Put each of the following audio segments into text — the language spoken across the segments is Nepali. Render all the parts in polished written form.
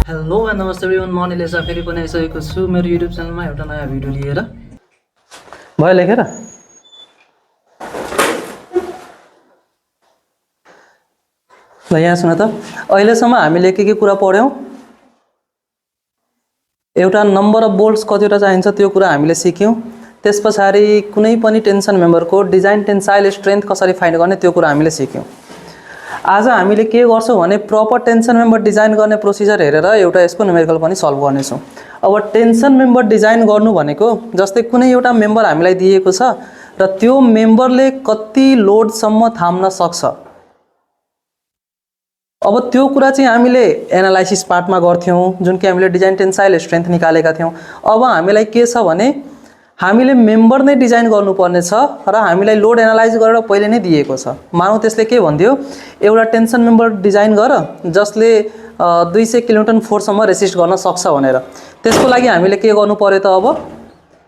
हेलो एन्ड नमस्ते एभ्रिवान, म अनिल लेसा फेरि पनि आइसकेको छु मेरो युट्युब च्यानलमा एउटा नयाँ भिडियो लिएर। भयो लेखेर ल यहाँ सुन त। अहिलेसम्म हामीले के कुरा पढ्यौँ? एउटा नम्बर अफ बोल्ट्स कतिवटा चाहिन्छ त्यो कुरा हामीले सिक्यौँ। त्यस पछाडि कुनै पनि टेन्सन मेम्बरको डिजाइन टेन्साइल स्ट्रेन्थ कसरी फाइन्ड गर्ने त्यो कुरा हामीले सिक्यौँ। आज हामीले के गर्छौँ भने प्रपर टेन्सन मेम्बर डिजाइन गर्ने प्रोसिजर हेरेर एउटा यसको न्युमेरिकल पनि सल्भ गर्नेछौँ। अब टेन्सन मेम्बर डिजाइन गर्नु भनेको जस्तै कुनै एउटा मेम्बर हामीलाई दिएको छ र त्यो मेम्बरले कति लोडसम्म थाम्न सक्छ। अब त्यो कुरा चाहिँ हामीले एनालाइसिस पार्टमा गर्थ्यौँ, जुन कि हामीले डिजाइन टेन्साइल स्ट्रेन्थ निकालेका थियौँ। अब हामीलाई के छ भने हामीले मेम्बर नै डिजाइन गर्नुपर्ने छ र हामीलाई लोड एनालाइज गरेर पहिले नै दिएको छ। मानौँ त्यसले के भन्दियो, एउटा टेन्सन मेम्बर डिजाइन गर जसले 200 किलोन्युटन फोर्ससम्म रेसिस्ट गर्न सक्छ भनेर। त्यसको लागि हामीले के गर्नु पर्यो त? अब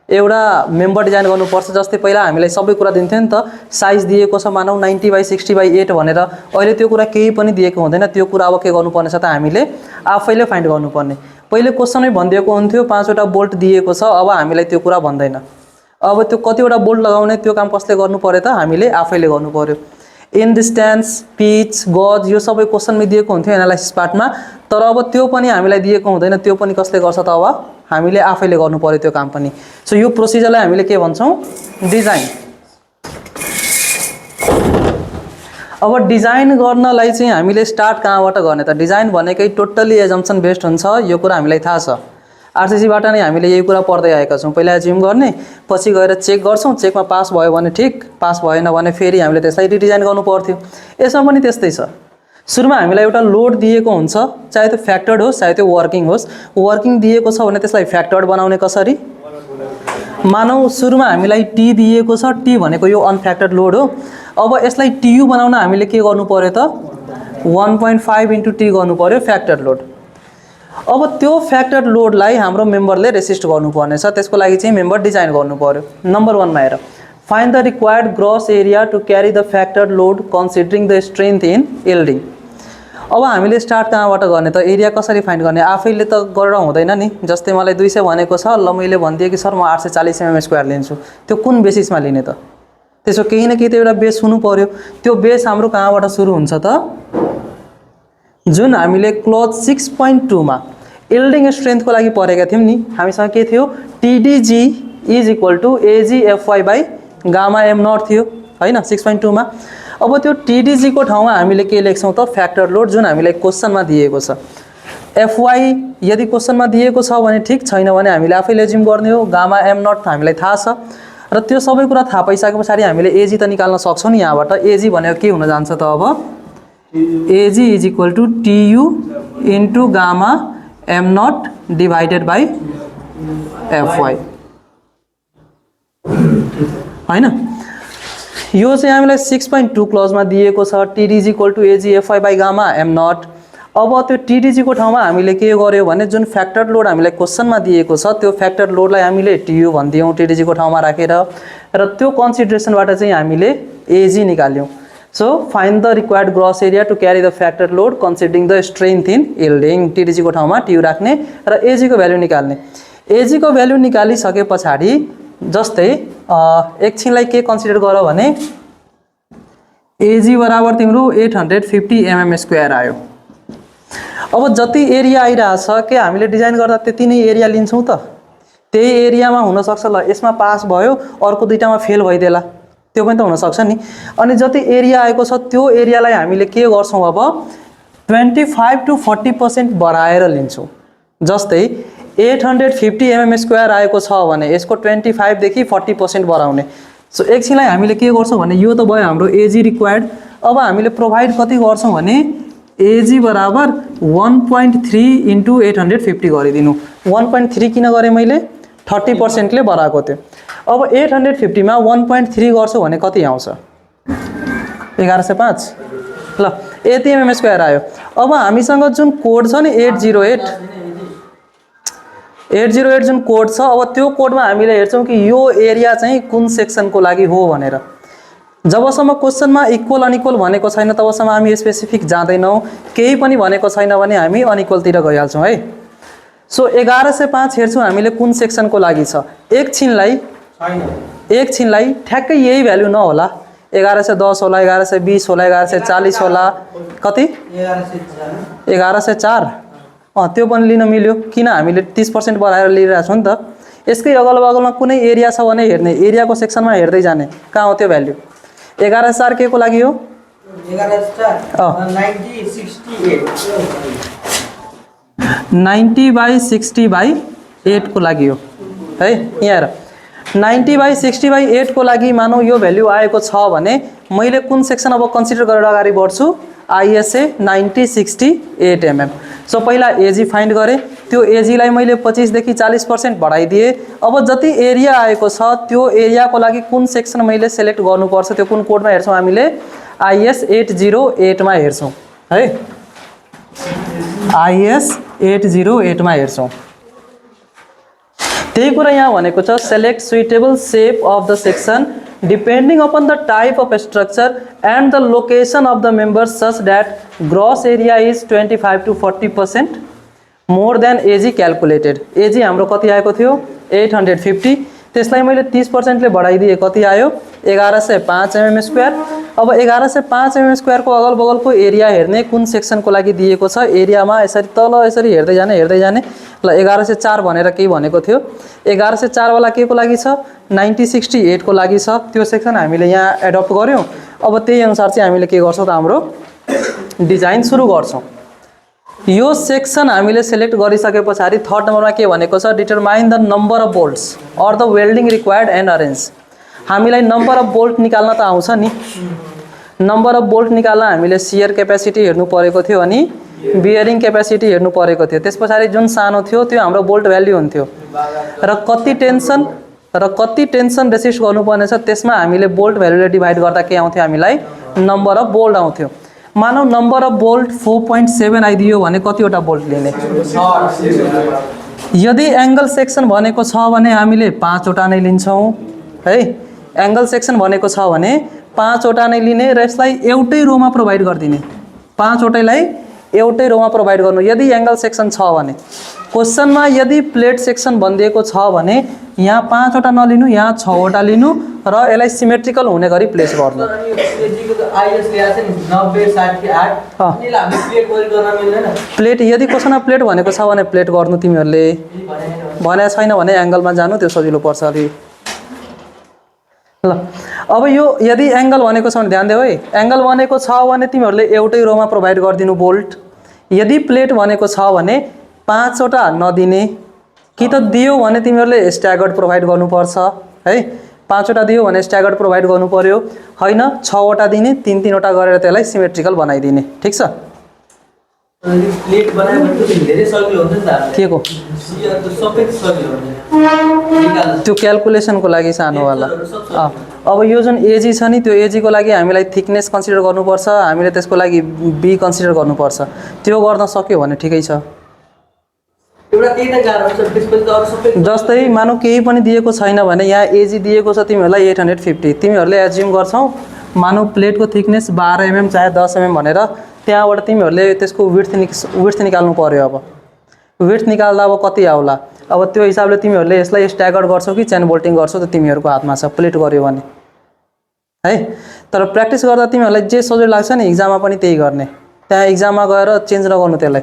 एउटा मेम्बर डिजाइन गर्नुपर्छ। जस्तै पहिला हामीलाई सबै कुरा दिन्थ्यो नि त, साइज दिएको छ मानौँ 90/60/8 भनेर। अहिले त्यो कुरा केही पनि दिएको हुँदैन। त्यो कुरा अब के गर्नुपर्ने छ त? हामीले आफैले फाइन्ड गर्नुपर्ने। पहिले क्वेसनै भनिदिएको हुन्थ्यो 5वटा बोल्ट दिएको छ, अब हामीलाई त्यो कुरा भन्दैन। अब त्यो कतिवटा बोल्ट लगाउने त्यो काम कसले गर्नु पर्यो त? हामीले आफैले गर्नु पर्यो। इन डिस्टेन्स, पिच, गज यो सबै क्वेसनमै दिएको हुन्थ्यो एनालाइसिस पार्टमा, तर अब त्यो पनि हामीलाई दिएको हुँदैन। त्यो पनि कसले गर्छ त? अब हामीले आफैले गर्नु पर्यो त्यो काम पनि। सो यो प्रोसिजरलाई हामीले के भन्छौँ? डिजाइन। अब डिजाइन गर्नलाई चाहिँ हामीले स्टार्ट कहाँबाट गर्ने त? डिजाइन भनेकै टोटल्ली एजम्पसन बेस्ड हुन्छ, यो कुरा हामीलाई थाहा छ। आरसिसीबाट नै हामीले यही कुरा पढ्दै आएका छौँ। पहिला एज्युम गर्ने, पछि गएर चेक गर्छौँ, चेकमा पास भयो भने ठिक, पास भएन भने फेरि हामीले त्यसलाई रिडिजाइन गर्नु पर्थ्यो। यसमा पनि त्यस्तै छ। सुरुमा हामीलाई एउटा लोड दिएको हुन्छ, चाहे त्यो फ्याक्टर्ड होस् चाहे त्यो वर्किङ होस्। वर्किङ दिएको छ भने त्यसलाई फ्याक्टर्ड बनाउने कसरी? मानौँ सुरुमा हामीलाई टी दिएको छ, टी भनेको यो अनफ्याक्टर्ड लोड हो। अब यसलाई टियु बनाउन हामीले के गर्नु पर्यो त? 1.5 × टी गर्नु पर्यो फ्याक्टर्ड लोड। अब त्यो फ्याक्टर्ड लोडलाई हाम्रो मेम्बरले रेसिस्ट गर्नुपर्ने छ। त्यसको लागि चाहिँ मेम्बर डिजाइन गर्नु पर्यो। नम्बर 1 मा here, find the required gross area to carry the factored load considering the strength in yielding. अब हामीले स्टार्ट कहाँबाट गर्ने त? एरिया कसरी फाइन्ड गर्ने? आफैले त गरेर हुँदैन नि। जस्तै मलाई 200 भनेको छ, ल मैले भनिदिएँ कि सर म 840 mm² लिन्छु। त्यो कुन बेसिसमा लिने त? त्यसो केही न केही त एउटा बेस हुनु पर्यो। त्यो बेस हाम्रो कहाँबाट सुरु हुन्छ त? जुन हामीले क्लज 6.2 मा यिल्डिङ स्ट्रेन्थको लागि पढेका थियौँ नि, हामीसँग के थियो? TDG is equal to AgFy/γm0 थियो हैन 6.2 मा। अब त्यो TDG को ठाउँमा हामीले के लेख्छौँ त? फ्याक्टर लोड, जुन हामीलाई क्वेसनमा दिएको छ। Fy यदि क्वेसनमा दिएको छ भने ठिक, छैन भने हामीले आफैले एज्युम गर्ने हो। γm0 हामीलाई थाहा छ र त्यो सबै कुरा थाहा पाइसके पछाडि हामीले Ag त निकाल्न सक्छौँ नि। यहाँबाट Ag भनेको के हुन जान्छ त? अब Ag is equal to TU into γm0 divided by Fy हैन। यो चाहिँ हामीलाई 6.2 क्लजमा दिएको छ। TDG equal to AgFy/γm0। अब त्यो TDG को ठाउँमा हामीले के गर्यो भने जुन फ्याक्टर्ड लोड हामीलाई क्वेसनमा दिएको छ त्यो फ्याक्टर्ड लोडलाई हामीले TU भनिदियौँ TDG को ठाउँमा राखेर, र त्यो कन्सिडरेसनबाट चाहिँ हामीले Ag निकाल्यौँ। So find the required gross area to carry the factored load considering the strength in yielding. TDG को ठाउँमा TU राख्ने र Ag को भ्यालु निकाल्ने। Ag को भ्यालु निकालिसके पछाडि जस्तै एकछिनलाई के कन्सिडर गर भने Ag बराबर तिम्रो 850 mm² आयो। अब जति एरिया आइरहेछ के हामीले डिजाइन गर्दा त्यति नै एरिया लिन्छौँ त? त्यही एरियामा हुनसक्छ ल यसमा पास भयो, अर्को दुईटामा फेल भइदेला, त्यो पनि त हुनसक्छ नि। अनि जति एरिया आएको छ त्यो एरियालाई हामीले के गर्छौँ? अब 25 to 40% बढाएर लिन्छौँ। जस्तै 850 mm² आएको छ भने यसको 25 देखि 40% बढाउने। सो एकछिनलाई हामीले के गर्छौँ भने यो त भयो हाम्रो Ag रिक्वायर्ड। अब हामीले प्रोभाइड कति गर्छौँ भने Ag बराबर 1.3 × 850 गरिदिनु। 1.3 किन गरेँ मैले? 30%ले बढाएको थियो। अब 850 मा 1.3 गर्छौँ भने कति आउँछ? 1105। ल यति mm² आयो। अब हामीसँग जुन कोड छ नि 808 जुन कोड छ, अब त्यो कोडमा हामीले हेर्छौँ कि यो एरिया चाहिँ कुन सेक्सनको लागि हो भनेर। जबसम्म क्वेसनमा इक्वल अनइक्वल भनेको छैन तबसम्म हामी स्पेसिफिक जाँदैनौँ। केही पनि भनेको छैन भने हामी अनइक्वलतिर गइहाल्छौँ है। सो 1105 हेर्छौँ हामीले कुन सेक्सनको लागि छ। एकछिनलाई ठ्याक्कै यही भ्यालु नहोला, 1110 होला, 1120 होला, 1140 होला, कति 1104। त्यो पनि लिन मिल्यो, किन हामीले 30% बढाएर लिइरहेको छौँ नि त। यसकै अगल बगलमा कुनै एरिया छ भने हेर्ने, एरियाको सेक्सनमा हेर्दै जाने कहाँ हो त्यो भ्याल्यु। 1104 के को लागि हो? 90/60/8 को लागि हो है। यहाँ हेर 90/60/8 को लागि मानौ यो भ्याल्यु आएको छ भने मैले कुन सेक्सन अब कन्सिडर गरेर अगाडि बढ्छु? ISA 90/68 mm। सो पहिला एजी फाइन्ड गरेँ, त्यो एजीलाई मैले 25 देखि 40% बढाइदिएँ। अब जति एरिया आएको छ त्यो एरियाको लागि कुन सेक्सन मैले सेलेक्ट गर्नुपर्छ, त्यो कुन कोडमा हेर्छौँ हामीले? IS 808 मा हेर्छौँ है। IS 808 मा हेर्छौँ। त्यही कुरा यहाँ भनेको छ, select suitable shape of the section depending upon the type of structure and the location of the members such that gross area is 25 to 40% more than AG calculated. AG हाम्रो कति आएको थियो? 850। त्यसलाई मैले 30%ले बढाइदिएँ, कति आयो? 1105 mm²। अब 1105 mm² को अगल बगलको एरिया हेर्ने कुन सेक्सनको लागि दिएको छ। एरियामा यसरी तल यसरी हेर्दै जाने ल 1104 भनेर केही भनेको थियो। 1104 वाला के को लागि छ? 90/68 को लागि छ। त्यो सेक्सन हामीले यहाँ एडप्ट गर्यौँ। अब त्यही अनुसार चाहिँ हामीले के गर्छौँ त, हाम्रो डिजाइन सुरु गर्छौँ। यो सेक्सन हामीले सेलेक्ट गरिसके पछाडि थर्ड नम्बरमा के भनेको छ? Determine the number of bolts or the welding required and arrange. हामीलाई नम्बर अफ बोल्ट निकाल्न त आउँछ नि। नम्बर अफ बोल्ट निकाल्न हामीले सियर क्यापेसिटी हेर्नु परेको थियो अनि बियरिङ क्यापेसिटी हेर्नु परेको थियो। त्यस पछाडि जुन सानो थियो त्यो हाम्रो बोल्ट भ्याल्यु हुन्थ्यो र कति टेन्सन रेसिस्ट गर्नुपर्ने छ त्यसमा हामीले बोल्ट भ्याल्युले डिभाइड गर्दा के आउँथ्यो? हामीलाई नम्बर अफ बोल्ट आउँथ्यो। मानौ नम्बर अफ बोल्ट 4.7 आइदियो भने कतिवटा बोल्ट लिने? यदि एङ्गल सेक्सन भनेको छ भने हामीले 5 वटा नै लिन्छौँ है। एङ्गल सेक्सन भनेको छ भने 5 वटा नै लिने र यसलाई एउटै रोमा प्रोभाइड गरिदिने। 5 वटैलाई एउटै रोमा प्रोभाइड गर्नु यदि एङ्गल सेक्सन छ भने। क्वेसनमा यदि प्लेट सेक्सन भनिदिएको छ भने यहाँ 5 वटा नलिनु, यहाँ 6 वटा लिनु र यसलाई सिमेट्रिकल हुने गरी प्लेस गर्नु। प्लेट यदि क्वेसनमा प्लेट भनेको छ भने प्लेट गर्नु तिमीहरूले, भने छैन भने एङ्गलमा जानु, त्यो सजिलो पर्छ अलि। ल अब यो यदि एङ्गल भनेको छ भने ध्यान देऊ है। एङ्गल भनेको छ भने तिमीहरूले एउटै रोमा प्रोभाइड गरिदिनु बोल्ट। यदि प्लेट भनेको छ भने 5 वटा नदिने, कि त दियो भने तिमीहरूले स्ट्यागर्ड प्रोभाइड गर्नुपर्छ है। 5 वटा दियो भने स्ट्यागर्ड प्रोभाइड गर्नु पर्यो, होइन 6 वटा दिने, 3-3 वटा गरेर त्यसलाई सिमेट्रिकल बनाइदिने। ठिक छ। प्लेट बनायो भने त धेरै सजिलो हुन्छ नि त। के को? सबै सजिलो हुन्छ त्यो क्यालकुलेसनको लागि सानोवाला। अब यो जुन एजी छ नि त्यो एजीको लागि हामीलाई थिकनेस कन्सिडर गर्नुपर्छ, हामीले त्यसको लागि बी कन्सिडर गर्नुपर्छ। त्यो गर्न सक्यो भने ठिकै छ। जस्तै मानौ केही पनि दिएको छैन भने यहाँ एजी दिएको छ तिमीहरूलाई 850। तिमीहरूले एज्युम गर्छौ मानौ प्लेटको थिकनेस 12 mm चाहे 10 mm भनेर, त्यहाँबाट तिमीहरूले त्यसको विड्थ निकाल्नु पर्यो। अब विड्थ निकाल्दा अब कति आउला? अब त्यो हिसाबले तिमीहरूले यसलाई स्ट्यागर्ड गर्छौ कि चेन बोल्टिङ गर्छौ त तिमीहरूको हातमा छ। प्लेट गर्यो भने है, तर प्र्याक्टिस गर्दा तिमीहरूलाई जे सजिलो लाग्छ नि इक्जाममा पनि त्यही गर्ने। त्यहाँ इक्जाममा गएर चेन्ज नगर्नु त्यसलाई।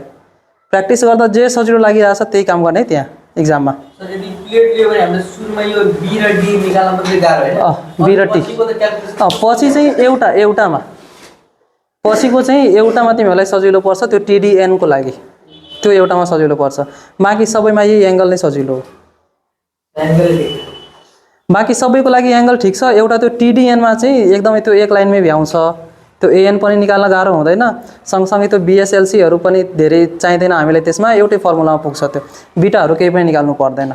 प्र्याक्टिस गर्दा जे सजिलो लागिरहेछ त्यही काम गर्ने त्यहाँ इक्जाममा। यदि प्लेट लियो भने हामीले सुरुमा यो बी र डी निकाल्न मात्रै गाह्रो हैन। बी र टी पछि चाहिँ एउटामा पछिको चाहिँ एउटामा तिमीहरूलाई सजिलो पर्छ। त्यो टिडीएन को लागि त्यो एउटामा सजिलो पर्छ। बाँकी सबैमा यही एङ्गल नै सजिलो हो। बाँकी सबैको लागि एङ्गल ठिक छ। एउटा त्यो टिडीएनमा चाहिँ एकदमै त्यो एक लाइनमै भ्याउँछ। त्यो एएन पनि निकाल्न गाह्रो हुँदैन। सँगसँगै त्यो बिएसएलसीहरू पनि धेरै चाहिँदैन हामीलाई। त्यसमा एउटै फर्मुलामा पुग्छ। त्यो बिटाहरू केही पनि निकाल्नु पर्दैन।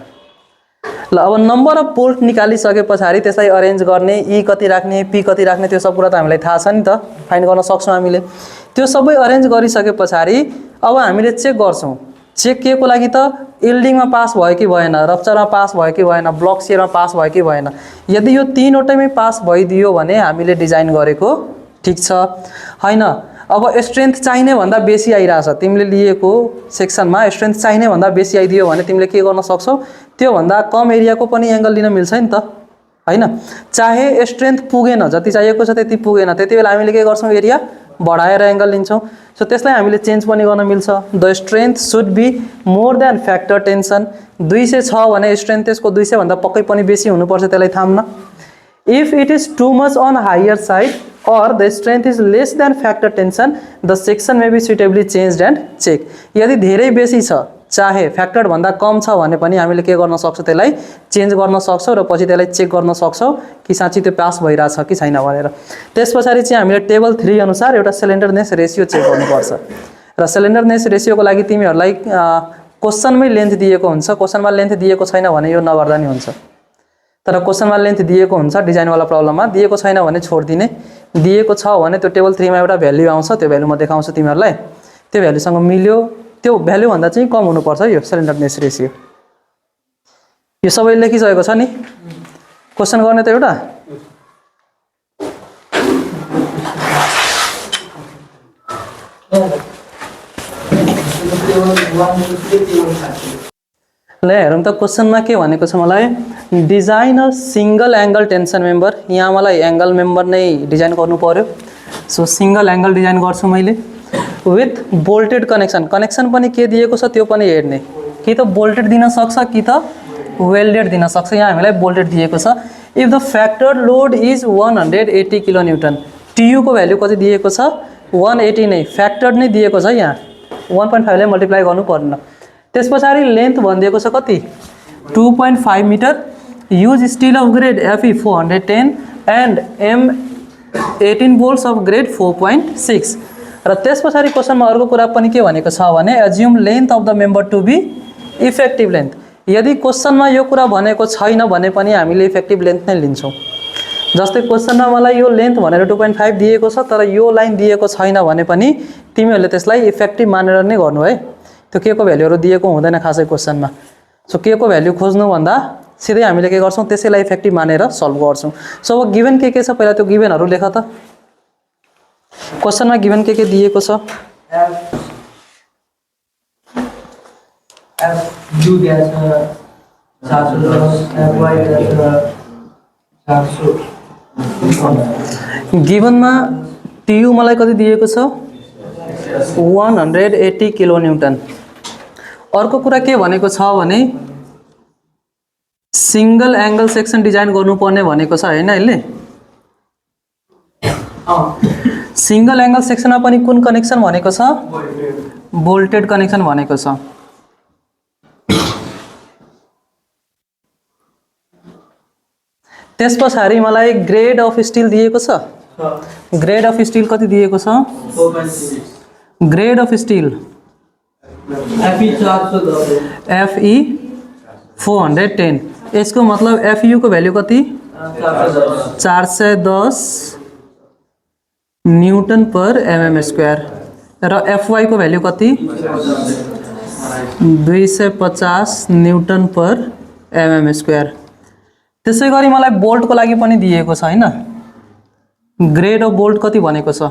ल अब नम्बर अफ बोल्ट निकालिसके पछाडि त्यसलाई अरेन्ज गर्ने, ई कति राख्ने, पी कति राख्ने, त्यो सब कुरा त हामीलाई थाहा छ नि त, फाइन्ड गर्न सक्छौँ हामीले। त्यो सबै अरेन्ज गरिसके पछाडि अब हामीले चेक गर्छौँ। चेक के को लागि त इल्डिङमा पास भयो कि भएन, रप्चरमा पास भयो कि भएन, ब्लक सियरमा पास भयो कि भएन। यदि यो तीनवटैमै पास भइदियो भने हामीले डिजाइन गरेको ठीक छ हैन। अब स्ट्रेन्थ चाहिने भन्दा बेसी आइराछ, तिमीले लिएको सेक्सनमा स्ट्रेन्थ चाहिने भन्दा बेसी आइदियो भने तिमीले के गर्न सक्छौ, त्यो भन्दा कम एरियाको पनि एंगल लिन मिल्छ नि त हैन। चाहे स्ट्रेन्थ पुगेन, जति चाहिएको छ त्यति पुगेन, त्यतिबेला हामीले के गर्छौं, एरिया बढाएर एंगल लिन्छौं। सो त्यसलाई हामीले चेन्ज पनि गर्न मिल्छ। The strength should be more than factor tension. 200 छ भने स्ट्रेन्थ त्यसको 200 भन्दा पक्कै पनि बेसी हुनुपर्छ, त्यसलाई थाम्न। If it is too much on higher side or the strength is less than factor tension, the section may be suitably changed and check। यदि धेरै बेसी छ, चाहे फ्याक्टर भन्दा कम छ भने पनि हामीले के गर्न सक्छौं, त्यसलाई चेन्ज गर्न सक्छौं र पछि त्यसलाई चेक गर्न सक्छौं कि साच्चै त्यो पास भइराछ कि छैन भनेर। त्यसपछि चाहिँ हामीले टेबल 3 अनुसार एउटा सिलिन्डरनेस रेशियो चेक गर्नुपर्छ र सिलिन्डरनेस रेशियोको लागि तिमीहरूलाई क्वेशनमै लेन्थ दिएको हुन्छ, क्वेशनमा लेन्थ दिएको छैन भने यो नगर्दा नि हुन्छ। तर क्वेशनमा लेन्थ दिएको हुन्छ डिजाइन वाला प्रब्लममा, दिएको छैन भने छोड्दिने, दिएको छ भने त्यो टेबल 3 मा एउटा भ्यालु आउँछ, त्यो भ्यालु म देखाउँछु तिमीहरूलाई। त्यो भ्यालुसँग मिल्यो, त्यो भ्यालु भन्दा चाहिँ कम हुनुपर्छ यो सिलिन्डरनेस रेशियो। यो सबै लेखिसकेको छ नि, क्वेशन गर्ने त एउटा ल हेरौँ त क्वेशनमा के भनेको छ मलाई, design a single angle tension member. यहाँ मलाई एंगल मेम्बर नै डिजाइन गर्नु पर्यो। सो सिंगल एंगल डिजाइन गर्छु मैले विथ बोल्टेड कनेक्सन। कनेक्सन पनि के दिएको छ त्यो पनि हेर्ने, कि त बोल्टेड दिन सक्छ कि त वेल्डेड दिन सक्छ। यहाँ हामीलाई बोल्टेड दिएको छ। If the factor load is 180 kilo newton, TU को भ्यालु कति दिएको छ, 180 नै, फ्याक्टर नै दिएको छ। यहाँ 1.5 ले मल्टिप्लाई गर्नु पर्दैन। त्यसपछि लेन्थ भनिदिएको छ कति, 2.5 metre. Use steel of grade FE 410 and M18 bolts of grade 4.6। र त्यसपछि क्वेशनमा अर्को कुरा पनि के भनेको छ भने, assume length of the member to be effective length. यदि क्वेशनमा यो कुरा भनेको छैन भने पनि हामीले इफेक्टिभ लेन्थ नै लिन्छौँ। जस्तै क्वेशनमा मलाई यो लेन्थ भनेर 2.5 दिएको छ, तर यो लाइन दिएको छैन भने पनि तिमीहरूले त्यसलाई इफेक्टिभ मानेर नै गर्नु है। त्यो के को भ्यालुहरु दिएको हुँदैन खासै क्वेशनमा। सो के को भ्यालु खोज्नु भन्दा सिधै हामीले के गर्छौं, त्यसैलाई इफेक्टिभ मानेर सल्भ गर्छौं। सो अब गिवन के छ, पहिला त्यो गिवनहरु लेख त। क्वेशनमा गिवन के दिएको छ, F U दिएको छ 410, FY दिएको छ 400। गिवनमा TU मलाई कति दिएको छ, 180 किलो न्यूटन। अर्को कुरा के भनेको छ भने सिंगल एंगल सेक्सन डिजाइन गर्नुपर्ने भनेको छ हैन। यसले सिंगल एंगल सेक्सनमा पनि कुन कनेक्सन भनेको छ, बोल्टेड कनेक्सन भनेको छ। त्यसपछि मलाई ग्रेड अफ स्टील दिएको छ। ग्रेड अफ स्टील कति दिएको छ, 4.6। Grade of steel FE 410, FE 410। यसको मतलब FU को भ्यालु कति, 410 न्यूटन पर mm स्क्वायर। र FY को भ्यालु कति, 250 न्यूटन पर mm स्क्वायर। त्यसैगरी मलाई बोल्ट को लागि पनि दिएको छ हैन। ग्रेड अफ बोल्ट कति भनेको छ,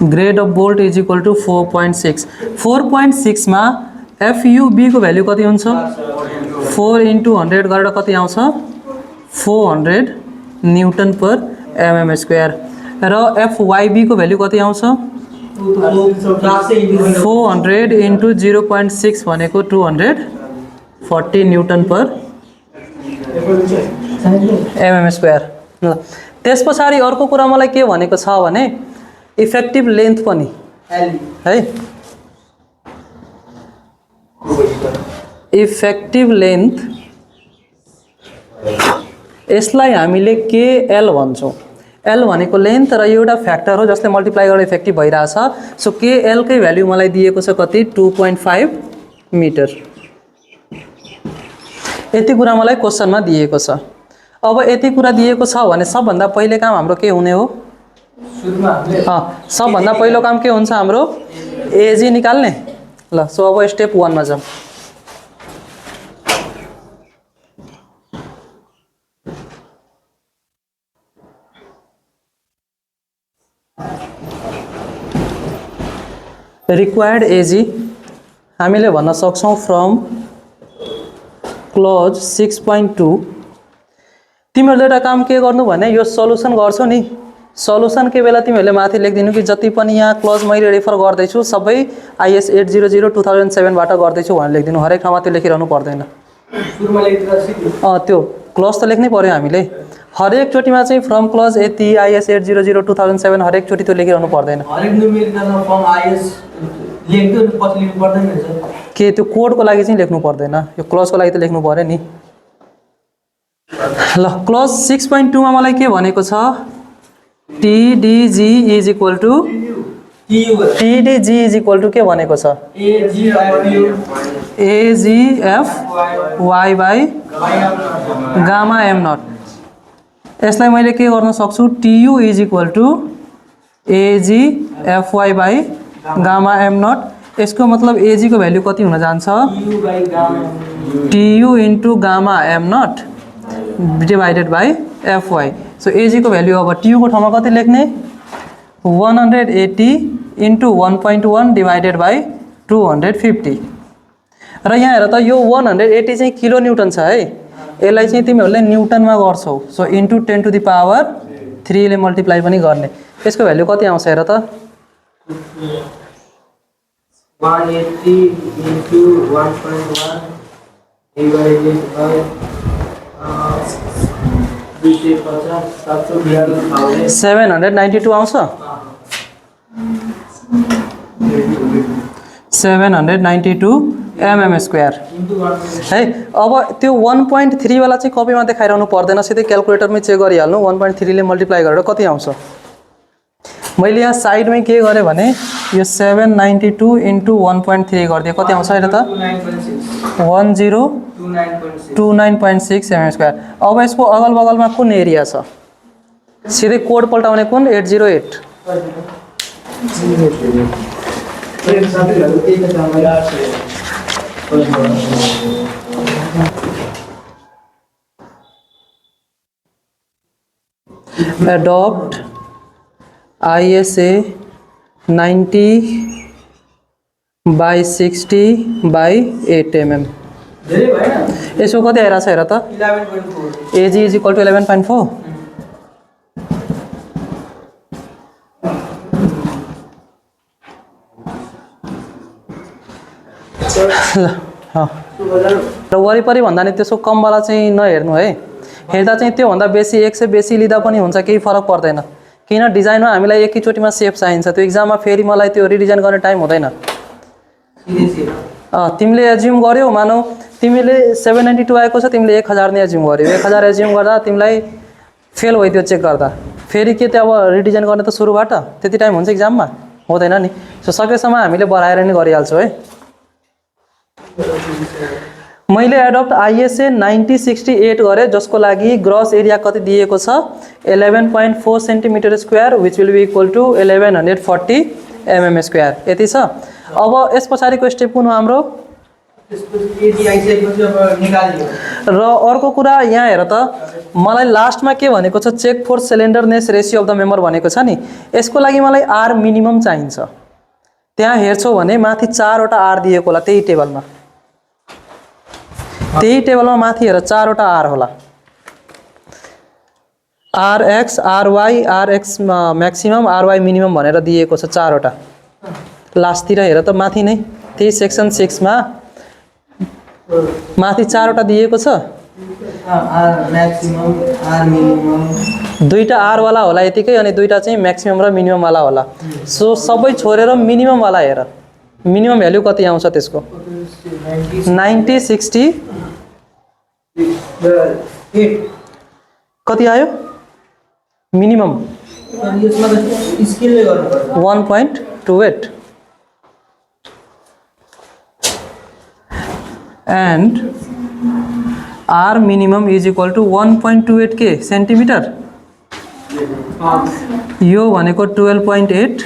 grade of bolt is equal to 4.6। 4.6 मा FUB को भ्यालु कति हुन्छ, 4 × 100 गरेर कति आउँछ, 400 न्यूटन पर mm स्क्वायर। र FYB को भ्यालु कति आउँछ, 400 × 0.6 भनेको 240 न्यूटन पर mm स्क्वायर। ल त्यसपछि अर्को कुरा मलाई के भनेको छ भने इफेक्टिभ लेन्थ पनि है। इफेक्टिभ लेन्थ यसलाई हामीले KL भन्छौं। L भनेको लेन्थ र एउटा फ्याक्टर हो जसले मल्टिप्लाई गरेर इफेक्टिभ भइराछ। सो KL कै भ्यालु मलाई दिएको छ कति, 2.5 मिटर। यति कुरा मलाई क्वेशनमा दिएको छ। अब यति कुरा दिएको छ भने सबभन्दा पहिले काम हाम्रो के हुने हो, सुरुमा हामीले सबभन्दा पहिलो काम के हुन्छ हाम्रो, AG निकाल्ने। ल सो अब स्टेप 1 मा जाउँ। रिक्वायर्ड एजी हामीले भन्न सक्छौं फ्रम क्लज 6.2 तिमीहरूले एउटा काम के गर्नु भने यो सल्युसन गर्छौ नि सल्युसन के बेला तिमीहरूले माथि लेखिदिनु कि जति पनि यहाँ क्लज मैले रेफर गर्दैछु सबै IS 800 2007 बाट गर्दैछु भनेर लेखिदिनु हरेक ठाउँमा त्यो लेखिरहनु पर्दैन सुरुमा लेख्दिरा त्यो क्लज त लेख्नै पर्यो हामीले हरेक चोटीमा चाहिँ फ्रम क्लज यति IS 800 2007 हरेक चोटी त्यो लेखिरहनु पर्दैन हरेक न्युमेरिकलमा फर्म आइएस लेख्दै पछि लेख्नु पर्दैन रहेछ के त्यो कोडको लागि चाहिँ लेख्नु पर्दैन यो क्लजको लागि त लेख्नु पर्यो नि ल क्लज 6.2 मा मलाई के भनेको छ TDG is equal to TDG is equal to के भनेको छ AGF Y by gamma M naught यसलाई मैले के गर्न सक्छु TU is equal to AGFY by gamma M naught यसको मतलब AG को भ्यालु कति हुन जान्छ TU into gamma M naught divided by FY so AG को भ्यालु अब TU को ठाउँमा कति लेख्ने 180 इन्टु 1.1 डिवाइडेड बाई 250 र यहाँ हेर त यो 180 चाहिँ किलो न्युटन छ है यसलाई चाहिँ तिमीहरूले न्युटनमा गर्छौ so into 10 to the power 3 ले मल्टिप्लाई पनि गर्ने यसको भ्यालु कति आउँछ हेर त 180 into 1.1 divided by 792 आउँछ 792 mm स्क्वायर है अब त्यो 1.3 वाला चाहिँ कपीमा देखाइरहनु पर्दैन सिधै क्याल्कुलेटरमै चेक गरिहाल्नु 1.3 ले मल्टिप्लाई गरेर कति आउँछ मैले यहाँ साइडमै के गरे भने यो 792 इन्टु 1.3 गरिदिए कति आउँछ हेर त 1029.6 mm स्क्वायर अब यसको अगल बगलमा कुन एरिया छ सिधै कोड पल्टाउने कुन 808 adopt ISA 90 by 60 by 8 mm धेरै भएन यसो कति आइरा छ हेर त 11.4 AG is equal to 11.4 र वरिपरि भन्दा नि त्यसको कमवाला चाहिँ नहेर्नु है हेर्दा चाहिँ त्योभन्दा बेसी एक से बेसी लिँदा पनि हुन्छ केही फरक पर्दैन किन डिजाइनमा हामीलाई एकैचोटिमा सेप चाहिन्छ त्यो एक्जाममा फेरि मलाई त्यो रिडिजाइन गर्ने टाइम हुँदैन तिमीले एज्युम गर्यौ मानौ तिमीले 792 आएको छ तिमीले 1000 नै एज्युम गर्यौ 1000 एज्युम गर्दा तिमीलाई फेल भइदियो चेक गर्दा फेरि के त्यो अब रिडिजाइन गर्ने त सुरुबाट त्यति टाइम हुन्छ एक्जाममा हुँदैन नि सो सकेसम्म हामीले बढाएर नै गरिहाल्छौँ है मैले एडप्ट ISA 9068 गरे जसको लागि ग्रस एरिया कति दिएको छ 11.4 centimetre square which will be equal to 1140 mm square यति छ अब यस पछाडिको स्टेप कुन हो हाम्रो र अर्को कुरा यहाँ हेर त मलाई लास्टमा के भनेको छ check for slenderness ratio of the member भनेको छ नि यसको लागि मलाई R मिनिमम चाहिन्छ त्यहाँ हेर्छौ भने माथि 4 वटा R दिएको होला त्यही टेबलमा माथि हेर 4 वटा R होला RX RY RX maximum RY minimum भनेर दिएको छ 4 वटा लास्टतिर हेर त माथि नै त्यही सेक्सन 6 मा माथि 4 वटा दिएको छ R maximum R minimum दुईटा R वाला होला यतिकै अनि दुईटा चाहिँ म्याक्सिमम र मिनिमम वाला होला सो सबै छोडेर मिनिमम वाला हेर मिनिमम भ्यालु कति आउँछ त्यसको 90 60 कति आयो मिनिमम यसमा त स्केलले गर्नु पर्छ 1.28 and R minimum is equal to 1.28 के सेन्टिमिटर यो भनेको 12.8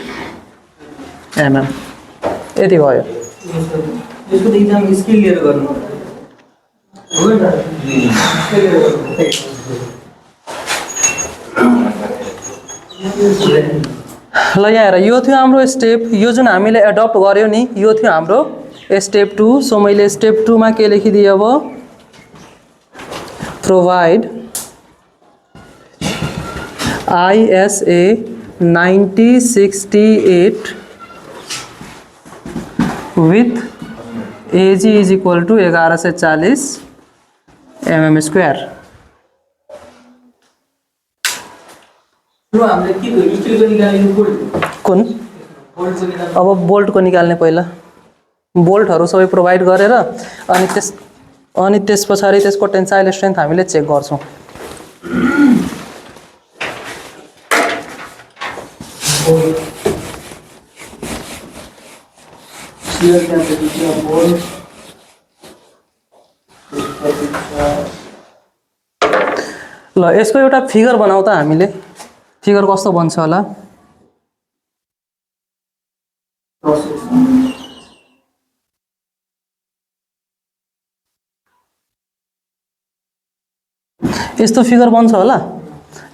mm यति भयो यसको इक्जाम स्किल लिएर गर्नु हो नि त स्किल लिएर गर्नु ल यहाँ हेर यो थियो हाम्रो स्टेप यो जुन हामीले एडप्ट गर्यो नि यो थियो हाम्रो स्टेप 2 सो मैले स्टेप 2 मा के लेखिदिए अब provide ISA 9068 with AG is equal to 1140 mm square सुरु हामीले के गर्यो स्टिलको निकाल्ने बोल्ट कुन बोल्टको निकाल्ने अब बोल्टको निकाल्ने पहिला बोल्टहरू सबै प्रोभाइड गरेर अनि त्यस पछाडि त्यसको टेन्साइल स्ट्रेन्थ हामीले चेक गर्छौं शियर क्यापेसिटी अफ बोल्ट ल यसको एउटा फिगर बनाऊ त हामीले फिगर कस्तो बन्छ होला यस्तो फिगर बन्छ होला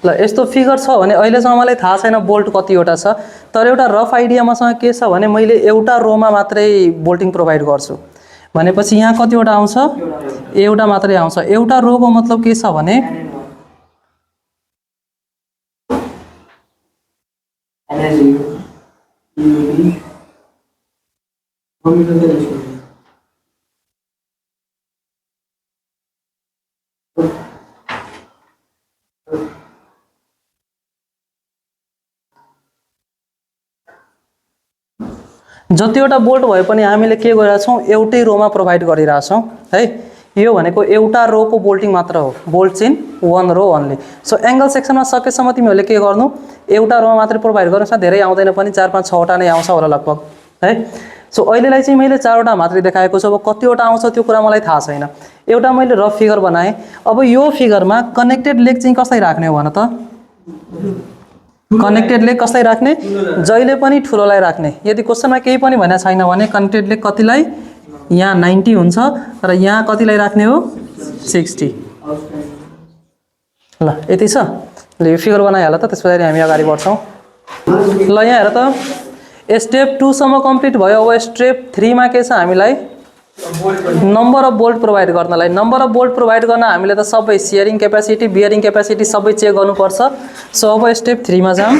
ल यस्तो फिगर छ भने अहिलेसम्म मलाई थाहा छैन बोल्ट कतिवटा छ तर एउटा रफ आइडिया मसँग के छ भने मैले एउटा रोमा मात्रै बोल्टिङ प्रोभाइड गर्छु भनेपछि यहाँ कतिवटा आउँछ एउटा मात्रै आउँछ एउटा रोको मतलब के छ भने जतिवटा बोल्ट भए पनि हामीले के गरिरहेका छौं एउटै रोमा प्रोभाइड गरिरहेका छौं है यो भनेको एउटा रोको बोल्टिङ मात्र हो bolts in one row only so angle सेक्सनमा सकेसम्म तिमीहरूले के गर्नु एउटा रोमा मात्र प्रोभाइड गर्नुस् धेरै आउँदैन पनि 4 5 6 वटा नै आउँछ होला लगभग है सो अहिलेलाई चाहिँ मैले 4 वटा मात्र देखाएको छु अब कतिवटा आउँछ त्यो कुरा मलाई थाहा छैन एउटा मैले रफ फिगर बनाए अब यो फिगरमा कनेक्टेड लेग चाहिँ कसलाई राख्ने हो भन त कनेक्टेड लेग कसलाई राख्ने जहिले पनि ठुलोलाई राख्ने यदि क्वेशनमा केही पनि भनेको छैन भने कनेक्टेड लेग कतिलाई यहाँ 90 हुन्छ र यहाँ कतिलाई राख्ने हो 60 ल यति छ ल यो फिगर बनाइहाल त त्यसपछि हामी अगाडि बढ्छौं ल यहाँ हेर त स्टेप 2 सम्म कम्प्लिट भयो अब स्टेप 3 मा के छ हामीलाई नम्बर अफ बोल्ट प्रोभाइड गर्नलाई नम्बर अफ बोल्ट प्रोभाइड गर्न हामीले त सबै सियरिङ क्यापेसिटी बियरिङ क्यापेसिटी सबै चेक गर्नुपर्छ सो अब स्टेप 3 मा जाम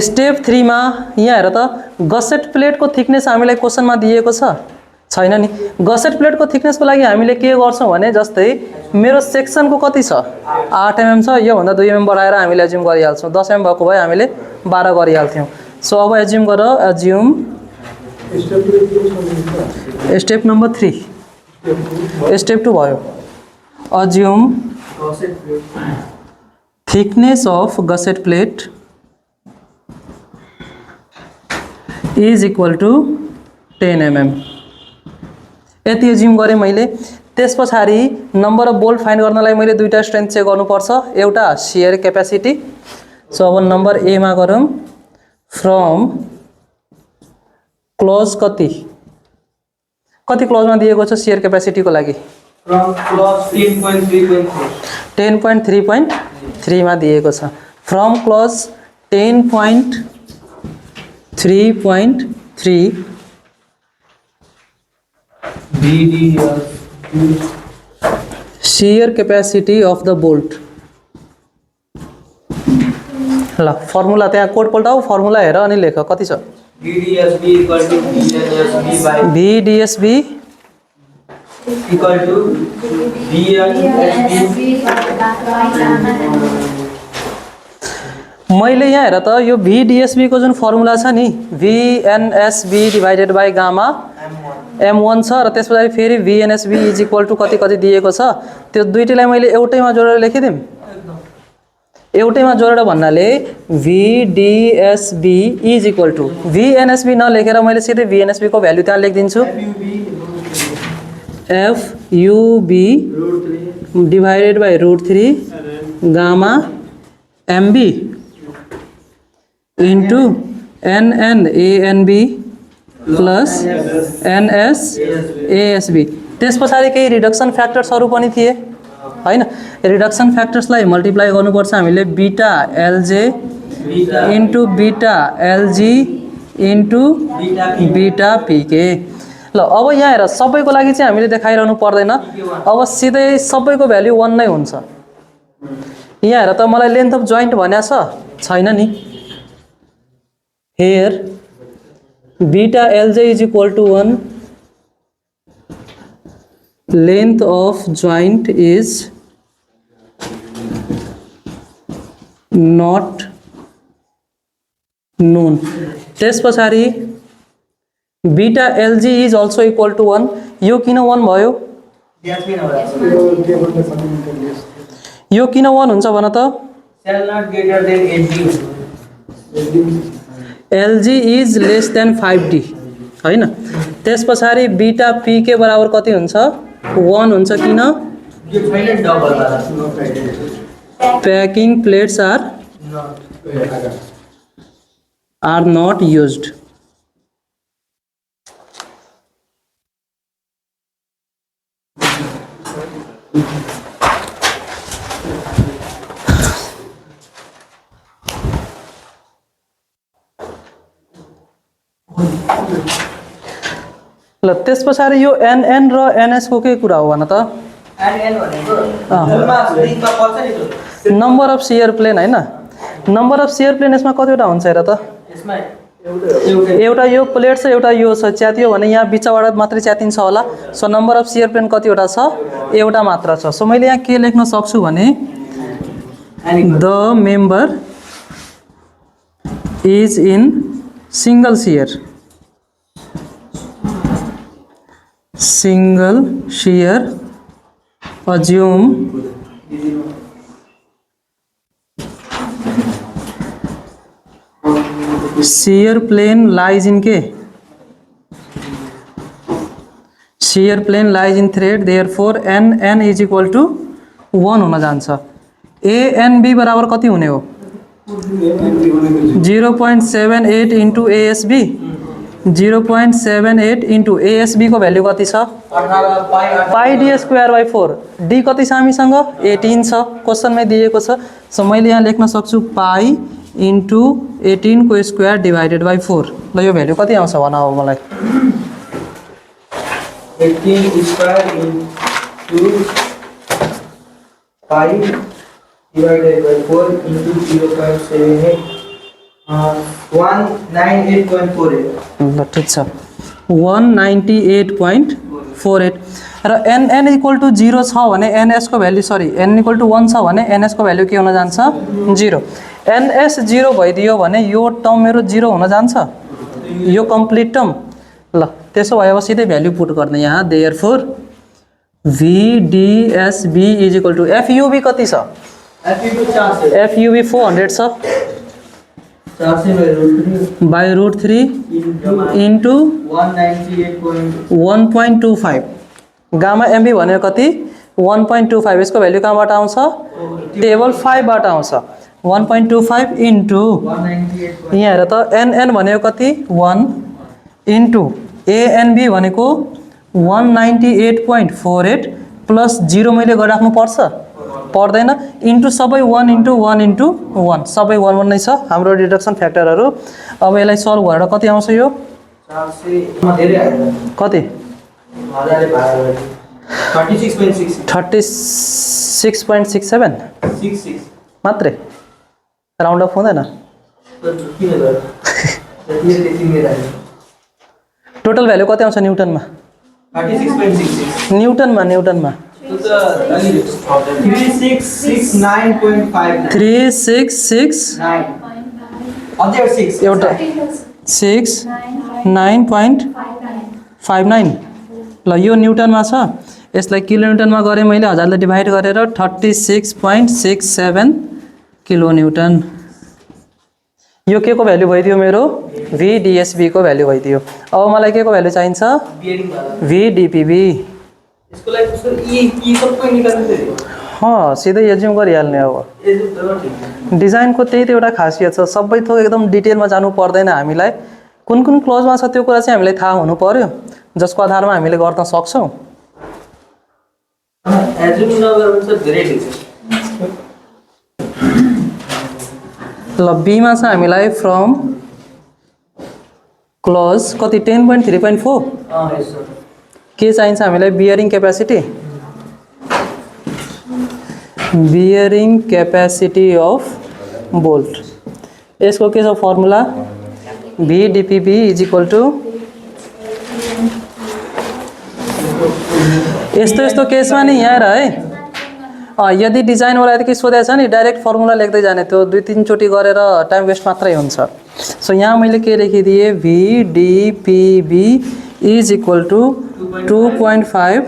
स्टेप 3 मा यहाँ हेर त गसेट प्लेटको थिकनेस हामीलाई क्वेशनमा दिएको छ छैन नि गसेट प्लेटको थिकनेसको लागि हामीले के गर्छौं भने जस्तै मेरो सेक्सनको कति छ 8 mm छ यो भन्दा 2 mm बढाएर हामीले एज्युम गरिहाल्छौं 10 mm भएको भए हामीले 12 गरिहाल्थ्यौं सो अब एज्युम गर एज्युम स्टेप नम्बर 3 स्टेप 2 भयो assume thickness of gusset plate is equal to 10 mm यति एज्युम गरे मैले त्यसपछि नम्बर अफ बोल्ट फाइन्ड गर्नलाई मैले दुईटा स्ट्रेन्थ चेक गर्नुपर्छ एउटा शियर क्यापेसिटी सो अब नम्बर ए मा गरौँ फ्रम क्लोज कति क्लोजमा दिएको छ शियर क्यापेसिटीको लागि फ्रम क्लोज 10.3.3 मा दिएको छ from close 10.3.3 shear capacity of the bolt ल फर्मुला त्यहाँ कोड पल्टाऊ फर्मुला हेर अनि लेख कति छ VDSB equal to VNSB by VDSB equal to VNSB मैले यहाँ हेर त यो VDSB को जुन फर्मुला छ नि VNSB divided by gamma M1 छ र त्यसपछि फेरि VNSB इज इक्वल टु कति कति दिएको छ त्यो दुईटैलाई मैले एउटैमा जोडेर लेखिदिम एउटैमा जोडेर भन्नाले VDSB is equal to VNSB नलेखेर मैले सिधै VNSB को भ्यालु त्यहाँ लेखिदिन्छु FUB divided by √3 gamma MB into N N A N B plus N S A S B. त्यस पछाडि केही रिडक्सन फ्याक्टर्सहरू पनि थिए हैन। रिडक्सन फ्याक्टर्सलाई मल्टिप्लाई गर्नुपर्छ हामीले beta L J into beta L G into beta P K. ल अब यहाँ हेर सबैको लागि चाहिँ हामीले देखाइरहनु पर्दैन, अब सिधै सबैको भ्याल्यु 1 नै हुन्छ। यहाँ हेर त मलाई लेन्थ अफ जोइन्ट भनेको छैन नि। Here beta L J is equal to 1, length of joint is not known. त्यस पछाडि beta L G is also equal to 1। यो किन 1 भयो? यो किन 1 हुन्छ भन त? LG is less than 5D हैन। त्यस पछाडि बीटा पीके बराबर कति हुन्छ? 1 हुन्छ। किन? Packing plates are not used. ल त्यस पछाडि यो एनएन र एनएस को के कुरा हो भन त? नम्बर अफ शियर प्लेन हैन। नम्बर अफ शियर प्लेन यसमा कतिवटा हुन्छ हेर त? एउटा यो प्लेट छ, एउटा यो छ, च्यातियो भने यहाँ बिचबाट मात्रै च्यातिन्छ होला। So number of shear plane कतिवटा छ? एउटा मात्र छ। सो मैले यहाँ के लेख्न सक्छु भने the member is in single shear, single shear, assume shear plane lies in K, shear plane lies in thread, therefore n is equal to 1 हुन जान्छ। a n b बराबर कति हुने हो? 0.78 इन्टु ASB, 0.78 इन्टु ASB को भ्याल्यु कति छ? पाई डी स्क्वायर बाई 4। डी कति छ हामीसँग? 18 छ, क्वेसनमै दिएको छ। सो मैले यहाँ लेख्न सक्छु पाई इन्टु 18 को स्क्वायर डिभाइडेड बाई 4। ल यो भ्याल्यु कति आउँछ भन अब मलाई? 18 square into pie divided by 4 into 0.78 198.48। ल ठिक छ, 198.48। र एन इक्वल टु 0 छ भने एनएस को भ्याल्यु एन इक्वल टु 1 छ भने एनएस को भ्याल्यु के हुन जान्छ? 0। एनएस 0 भइदियो भने यो टर्म मेरो 0 हुन जान्छ, यो कम्प्लिट टर्म। ल त्यसो भए अब सिधै भ्याल्यु पुट गर्ने यहाँ। Therefore VDSB is equal to FUB कति छ? FUB 400 छ by root 3 into 1.25। Gamma MB भनेको कति? 1.25। यसको भ्याल्यु कहाँबाट आउँछ? टेबल 5 बाट आउँछ। 1.25 इन्टु यहाँ हेर त एनएन भनेको कति? 1 इन्टु एएनबी भनेको 198.48 प्लस 0 मैले गरिराख्नु पर्छ? पर्दैन। इन्टु सबै 1 इन्टु 1 इन्टु 1, सबै 1 1 नै छ हाम्रो रिडक्सन फ्याक्टरहरू। अब यसलाई सल्भ गरेर कति आउँछ यो? कति? 36.67 मात्रै? राउन्ड अफ हुँदैन? टोटल भ्याल्यु कति आउँछ न्युटनमा? 36.66 न्युटनमा 3669.5 एउटा 69.59। ल यो न्युटनमा छ, यसलाई किलोन्युटनमा गरेँ मैले, 1000ले डिभाइड गरेर 36.67 किलो न्युटन। यो के को भ्याल्यु भइदियो मेरो? VDSB को भ्याल्यु भइदियो। अब मलाई के को भ्याल्यु चाहिन्छ? VDPB। सिधै एज्युम गरिहाल्ने अब डिजाइनको त्यही त एउटा खासियत छ सबै थोक एकदम डिटेलमा जानु पर्दैन हामीलाई कुन कुन क्लोजमा छ त्यो कुरा चाहिँ हामीलाई थाहा हुनु पर्यो जसको आधारमा हामीले गर्न सक्छौँ एज्युम नगरेर पनि सर धेरै लेख्छ ल बीमा छ हामीलाई फ्रम क्लोज कति 10.3.4 यस सर के चाहिन्छ हामीलाई बियरिङ क्यापेसिटी अफ बोल्ट यसको के छ formula V D P B is equal to यस्तो केसमा नि यहाँ हेर है यदि डिजाइनवाला यति सोधेको छ नि डाइरेक्ट फर्मुला लेख्दै जाने त्यो 2-3 चोटि गरेर टाइम वेस्ट मात्रै हुन्छ सो यहाँ मैले के लेखिदिएँ V D P B is equal to 2.5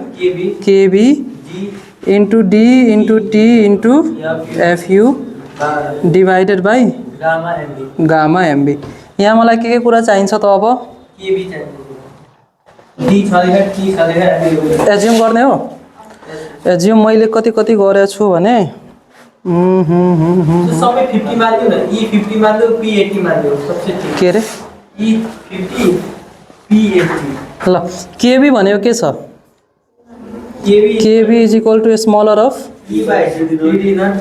K B into D into T into FU divided by gamma MB यहाँ मलाई के कुरा चाहिन्छ त अब केबी चाहिन्छ डी छलेर टी छलेर एज्युम गर्ने हो एज्युम मैले कति गरेको छु भने सबै 50 मार्क्यो न ई 50 मार्क्यो पी 80 मार्क्यो सबसे ठीक के रे ई 50 पी 80 ल केबी भनेको के छ K B is equal to smaller of E by 3d naught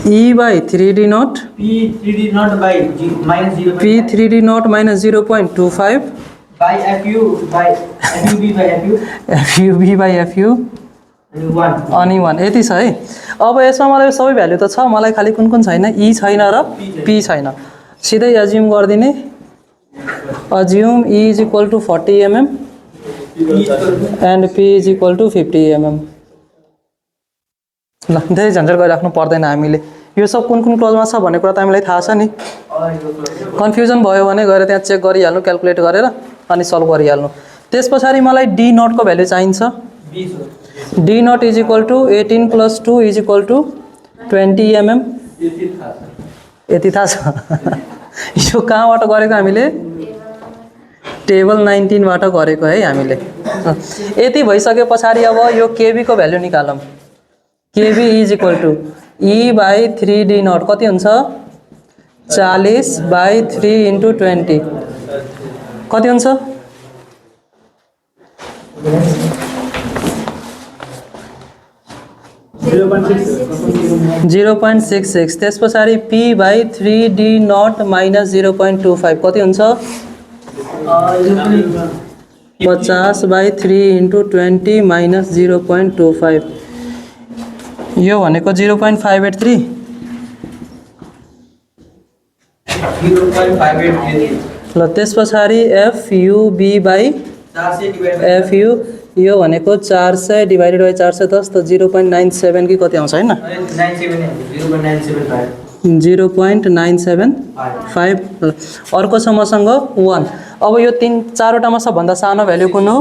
E by 3d naught P 3d naught by -0 p 3d naught minus 0.25 by F U by F U B by F U FUB by FU अनि 1 अनि 1 यति छ है अब यसमा मलाई सबै भ्यालु त छ मलाई खालि कुन छैन ई छैन र p छैन सिधै एज्युम गरिदिने assume E is equal to 40 mm and p is equal to 50 mm ल धेरै झन्झट गरिराख्नु पर्दैन हामीले यो सब कुन क्लोजमा छ भन्ने कुरा त हामीलाई थाहा छ नि कन्फ्युजन भयो भने गएर त्यहाँ चेक गरिहाल्नु क्याल्कुलेट गरेर अनि सल्भ गरिहाल्नु त्यस पछाडि मलाई डी नटको भ्यालु चाहिन्छ D nut is equal to 18 + 2 is equal to 20 mm यति थाहा छ यो कहाँबाट गरेको हामीले टेबल 19 बाट गरेको है हामीले यति भइसके पछाडि अब यो केबी को भ्यालु निकालौं K B is equal to E by 3d naught कति हुन्छ 40 बाई 3 इन्टु 20 कति हुन्छ 0.66 त्यस पछाडि p by 3d naught minus 0.25 कति हुन्छ 50 बाई 3 इन्टु 20 माइनस 0.25 यो भनेको 0.583 ल त्यस पछाडि FUB बाई FU यो भनेको 400 डिवाइडेड बाई 410 त 0.97 कि कति आउँछ हैन 0.975 अर्को छ मसँग 1 अब यो 3-4 वटामा सबभन्दा सानो भ्यालु कुन हो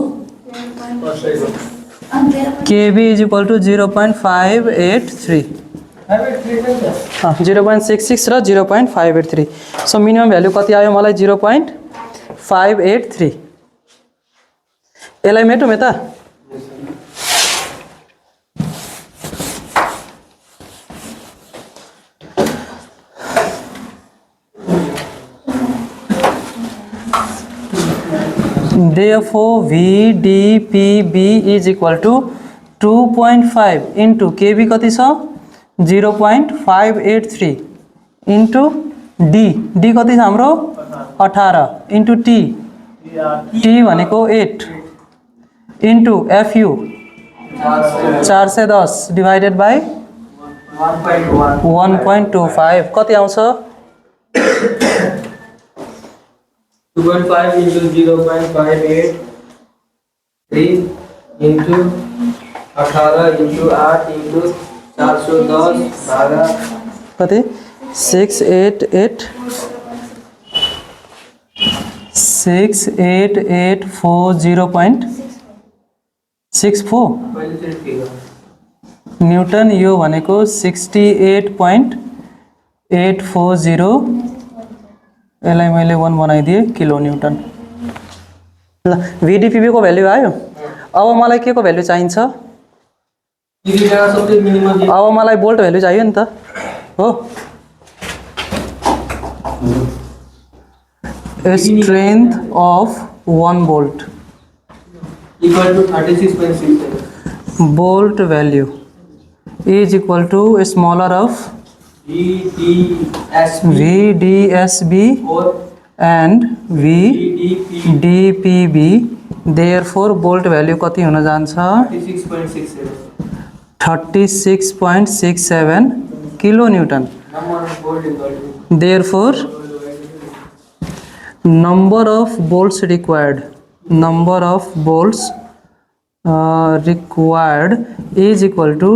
KB इज इक्वल टु 0.583 0.66 र 0.583 सो मिनिमम भ्यालु कति आयो मलाई 0.583 यसलाई मेटौँ यता Therefore, VDPB is equal to 2.5 into KB कति छ 0.583 into D कति छ हाम्रो 18 into T भनेको 8 into FU 410 divided by 1.25 कति आउँछ 2.5 into 0.583 into 18 into 8 into 410 भागा कति 6884 न्युटन यो भनेको 68.840 यसलाई मैले 1 बनाइदिए किलो न्युटन ल VDPB को भ्यालु आयो अब मलाई के को भ्यालु चाहिन्छ ये दुईटा सबसे मिनिमम ये अब मलाई बोल्ट भ्यालु चाहियो नि त हो strength of 1 bolt equal to 36.67 bolt value is equal to smaller of VDSB और and DDP VDPB therefore bolt value कति हुन जान्छ 36.67 36.67 kilo newton number of bolt equal to therefore number of bolts required is equal to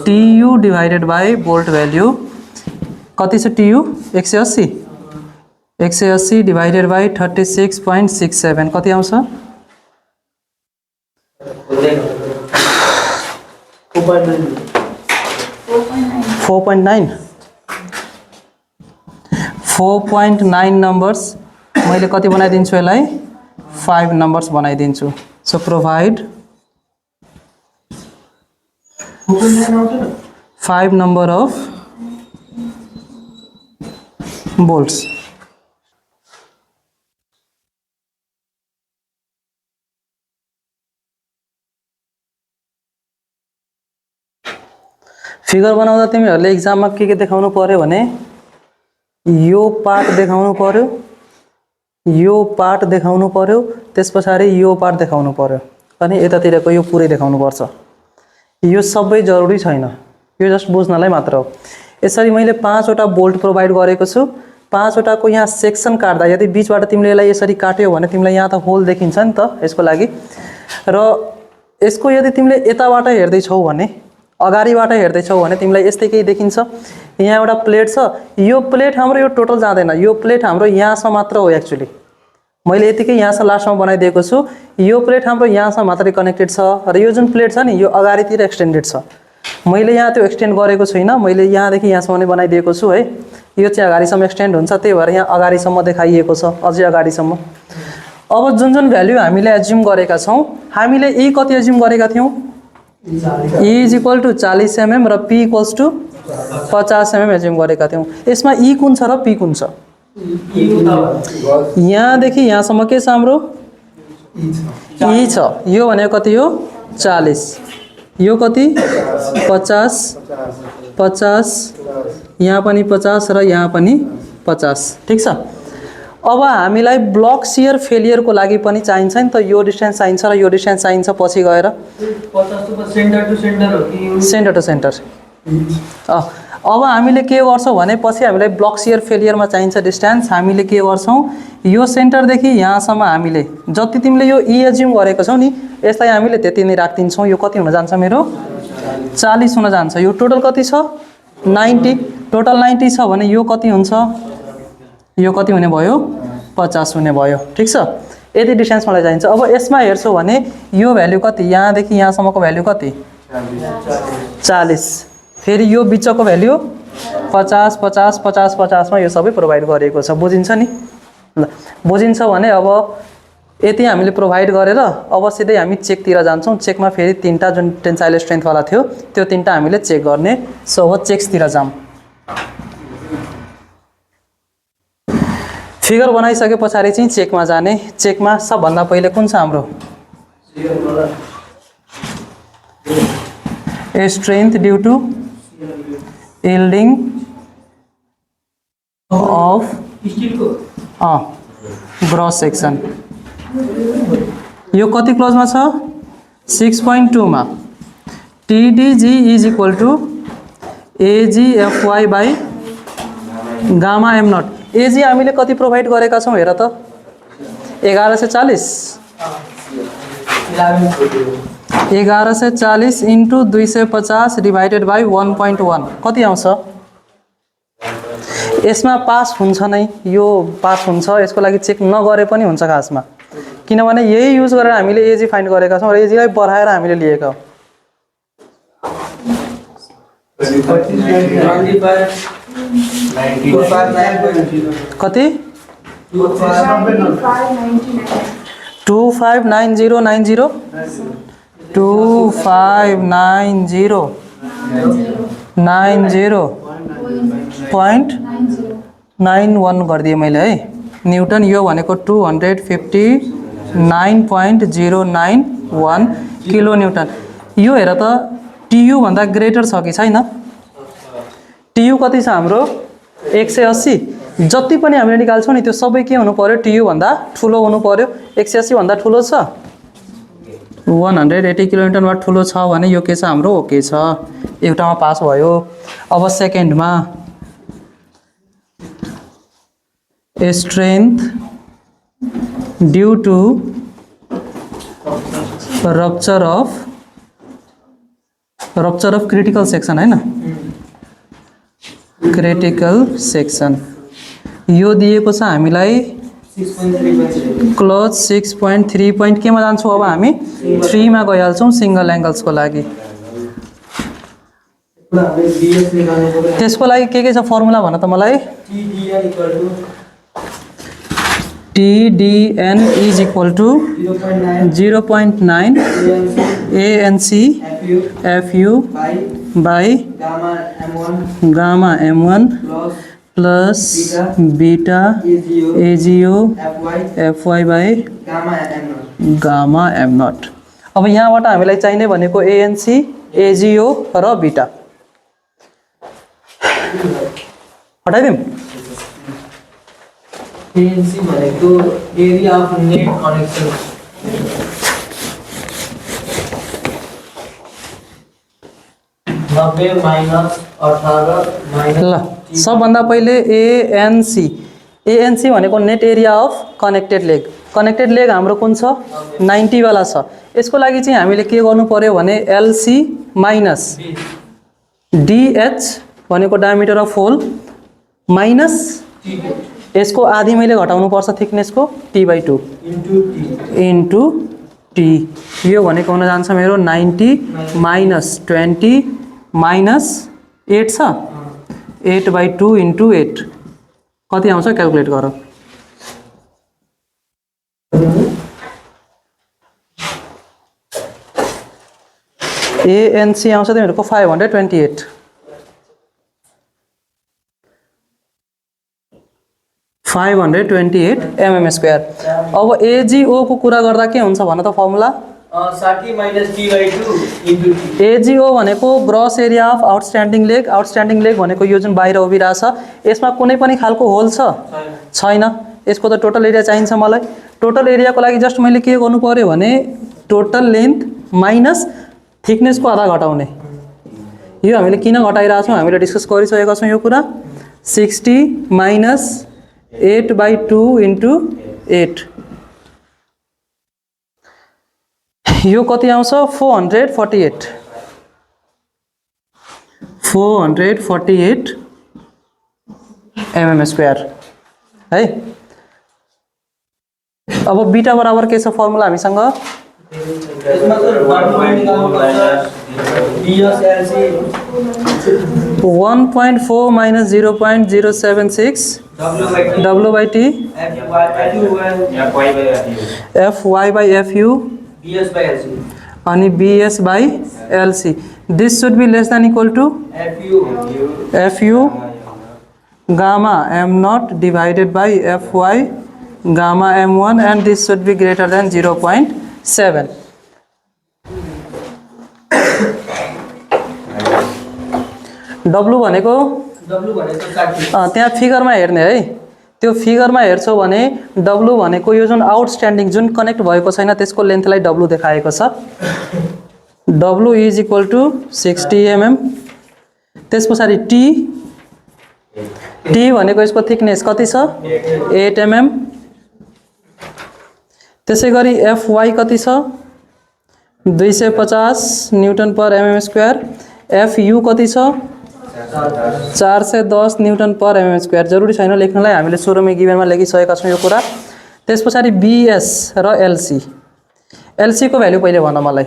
TU divided by bolt value कति छ TU 180 180 divided by 36.67 कति आउँछ 4.9 नम्बर्स मैले कति बनाइदिन्छु यसलाई 5 नम्बर्स बनाइदिन्छु so provide 5 number of bolts figure बनाउँदा तिमीहरूले एक्जाममा के देखाउनु पर्यो भने यो पार्ट देखाउनु पर्यो यो पार्ट देखाउनु पर्यो त्यसपछि यो पार्ट देखाउनु पर्यो अनि यतातिरको यो पुरै देखाउनु पर्छ यो सबै जरुरी छैन यो जस्ट बुझ्नलाई मात्र हो यसरी मैले 5 वटा बोल्ट प्रोवाइड गरेको छु 5 वटाको यहाँ सेक्सन काट्दा यदि बीचबाट तिमीले यसलाई यसरी काट्यौ भने तिमीलाई यहाँ त होल देखिन्छ नि त यसको लागि र यसको यदि तिमीले यताबाट हेर्दै छौ भने अगाडिबाट हेर्दै छौ भने तिमीलाई यस्तै केही देखिन्छ यहाँ एउटा प्लेट छ यो प्लेट हाम्रो यो टोटल जाँदैन यो प्लेट हाम्रो यहाँसम्म मात्र हो एक्चुअली मैले यतिकै यहाँसम्म लास्टमा बनाइदिएको छु यो प्लेट हाम्रो यहाँसम्म मात्रै कनेक्टेड छ र यो जुन प्लेट छ नि यो अगाडितिर एक्सटेन्डेड छ मैले यहाँ त्यो एक्सटेन्ड गरेको छैन मैले यहाँदेखि यहाँसम्म नै बनाइदिएको छु है यो चाहिँ अगाडिसम्म एक्सटेन्ड हुन्छ त्यही भएर यहाँ अगाडिसम्म देखाइएको छ अझै अगाडिसम्म अब जुन जुन भ्याल्यु हामीले एज्युम गरेका छौँ हामीले ई कति एज्युम गरेका थियौँ E is equal to 40 mm र P equals to 50 mm assume गरेका थियौँ यसमा ई कुन छ र पी कुन छ यहाँदेखि यहाँसम्म के छ हाम्रो ई छ यो भनेको कति हो 40 यो कति 50 50 यहाँ पनि 50 र यहाँ पनि 50 ठीक छ अब हामीलाई ब्लक शियर फेलियरको लागि पनि चाहिन्छ नि त यो डिस्टेन्स चाहिन्छ र यो डिस्टेन्स चाहिन्छ पछि गएर 50 टु सेन्टर टु सेन्टर हो कि सेन्टर टु सेन्टर अब हामीले के गर्छौँ भने पछि हामीलाई ब्लक शियर फेलियरमा चाहिन्छ डिस्टेन्स हामीले के गर्छौँ यो सेन्टरदेखि यहाँसम्म हामीले जति तिमीले यो ई एज्युम गरेको छौ नि यसलाई हामीले त्यति नै राख्दिन्छौँ यो कति हुन जान्छ मेरो 40 हुन जान्छ यो टोटल कति छ 90 टोटल 90 छ भने यो कति हुन्छ यो कति हुने भयो 50 हुने भयो ठीक छ यति डिस्टेन्स मलाई चाहिन्छ अब यसमा हेर्छौ भने यो भ्यालु कति यहाँदेखि यहाँसम्मको भ्यालु कति 40 फेरि यो बिचको भ्यालु 50 50 50 50 मा यो सबै प्रोवाइड गरिएको छ बुझिन्छ नि ल बुझिन्छ भने अब यति हामीले प्रोवाइड गरेर अब सिधै हामी चेकतिर जान्छौँ चेकमा फेरि तीनटा जुन टेन्साइल स्ट्रेन्थ वाला थियो त्यो तीनटा हामीले चेक गर्ने सो अब चेक्सतिर जाम फिगर बनाइसके पछाडि चाहिँ चेकमा जाने चेकमा सबभन्दा पहिले कुन छ हाम्रो a strength due to yielding of स्टिलको ग्रस सेक्सन यो कति क्लोजमा छ 6.2 मा TDG is equal to AGFY by gamma M naught AG हामीले कति प्रोवाइड गरेका छौँ हेर त 1140 1140 इन्टु 250 डिभाइडेड बाई 1.1 कति आउँछ यसमा पास हुन्छ नै यो पास हुन्छ यसको लागि चेक नगरे पनि हुन्छ खासमा किनभने यही युज गरेर हामीले एजी फाइन्ड गरेका छौँ र एजीलाई बढाएर हामीले लिएका हौँ कति 259090 2590.91 गरिदिएँ मैले है न्युटन यो भनेको 259.091 किलो न्युटन यो हेर त टियु भन्दा ग्रेटर छ कि छैन टियु कति छ हाम्रो 180 जति पनि हामीले निकाल्छौँ नि त्यो सबै के हुनु पर्यो टियु भन्दा ठुलो हुनु पर्यो 180 भन्दा ठुलो छ 180 किलोमिटरमा ठुलो छ भने यो के छ हाम्रो ओके छ एउटामा पास भयो अब सेकेन्डमा strength due to rupture of critical section हैन क्रिटिकल सेक्सन यो दिएको छ हामीलाई 6.3 क्लोज 6.3 पोइन्ट केमा जान्छौँ अब हामी 3 मा गइहाल्छौँ सिंगल एंगल्सको लागि त्यसको लागि के छ फर्मुला भन त मलाई TDN is equal to 0.9 ANC FU by gamma M1 plus beta AGO FY by gamma M0 अब यहाँबाट हामीलाई चाहिने भनेको ANC AGO र बीटा हटाइदिउँ ANC भनेको एरिया अफ नेट कनेक्सन नब्बे माइनस 18 माइनस ल सबभन्दा पहिले ANC भनेको net area of connected leg हाम्रो कुन छ 90 वाला छ यसको लागि चाहिँ हामीले के गर्नु पर्यो भने LC माइनस DH भनेको डायमिटर अफ होल माइनस यसको आधी मैले घटाउनु पर्छ थिकनेसको T/2 इन्टु T यो भनेको हुन जान्छ मेरो 90 माइनस 20 माइनस 8 छ 8/2 इन्टु 8 कति आउँछ क्याल्कुलेट गर ANC आउँछ तिमीहरुको 528 mm स्क्वायर अब AGO को कुरा गर्दा के हुन्छ भन त formula 60 minus T/2 into T AGO भनेको gross area of outstanding leg भनेको यो जुन बाहिर उभिरहेछ यसमा कुनै पनि खालको होल छैन यसको त टोटल एरिया चाहिन्छ मलाई टोटल एरियाको लागि जस्ट मैले के गर्नु पर्यो भने टोटल लेन्थ माइनस थिकनेसको आधा घटाउने यो हामीले किन घटाइरहेछौँ हामीले डिस्कस गरिसकेका छौँ यो कुरा 60 माइनस 8/2 इन्टु 8 यो कति आउँछ 448 mm स्क्वायर है अब बीटा बराबर के छ फर्मुला हामीसँग यसमा त DSLC 1.4 minus 0.076 W/T FY by FU BS/LC and BS by LC. This should be less than equal to FU gamma M0 divided by FY gamma M1 and this should be greater than 0.7. W भनेको 60 त्यहाँ फिगरमा हेर्ने है त्यो फिगरमा हेर्छौ भने W भनेको यो जुन आउटस्ट्यान्डिङ जुन कनेक्ट भएको छैन त्यसको लेन्थलाई W देखाएको छ W is equal to 60 mm त्यसपछि T भनेको यसको थिकनेस कति छ 8 mm त्यसैगरी FY कति छ 250 न्युटन पर mm स्क्वायर FU कति छ 410 न्युटन पर mm स्क्वायर जरुरी छैन लेख्नलाई हामीले सुरुमै गिभनमा लेखिसकेका छौं यो कुरा त्यसपछि BS र LC को भ्यालु पहिले भन मलाई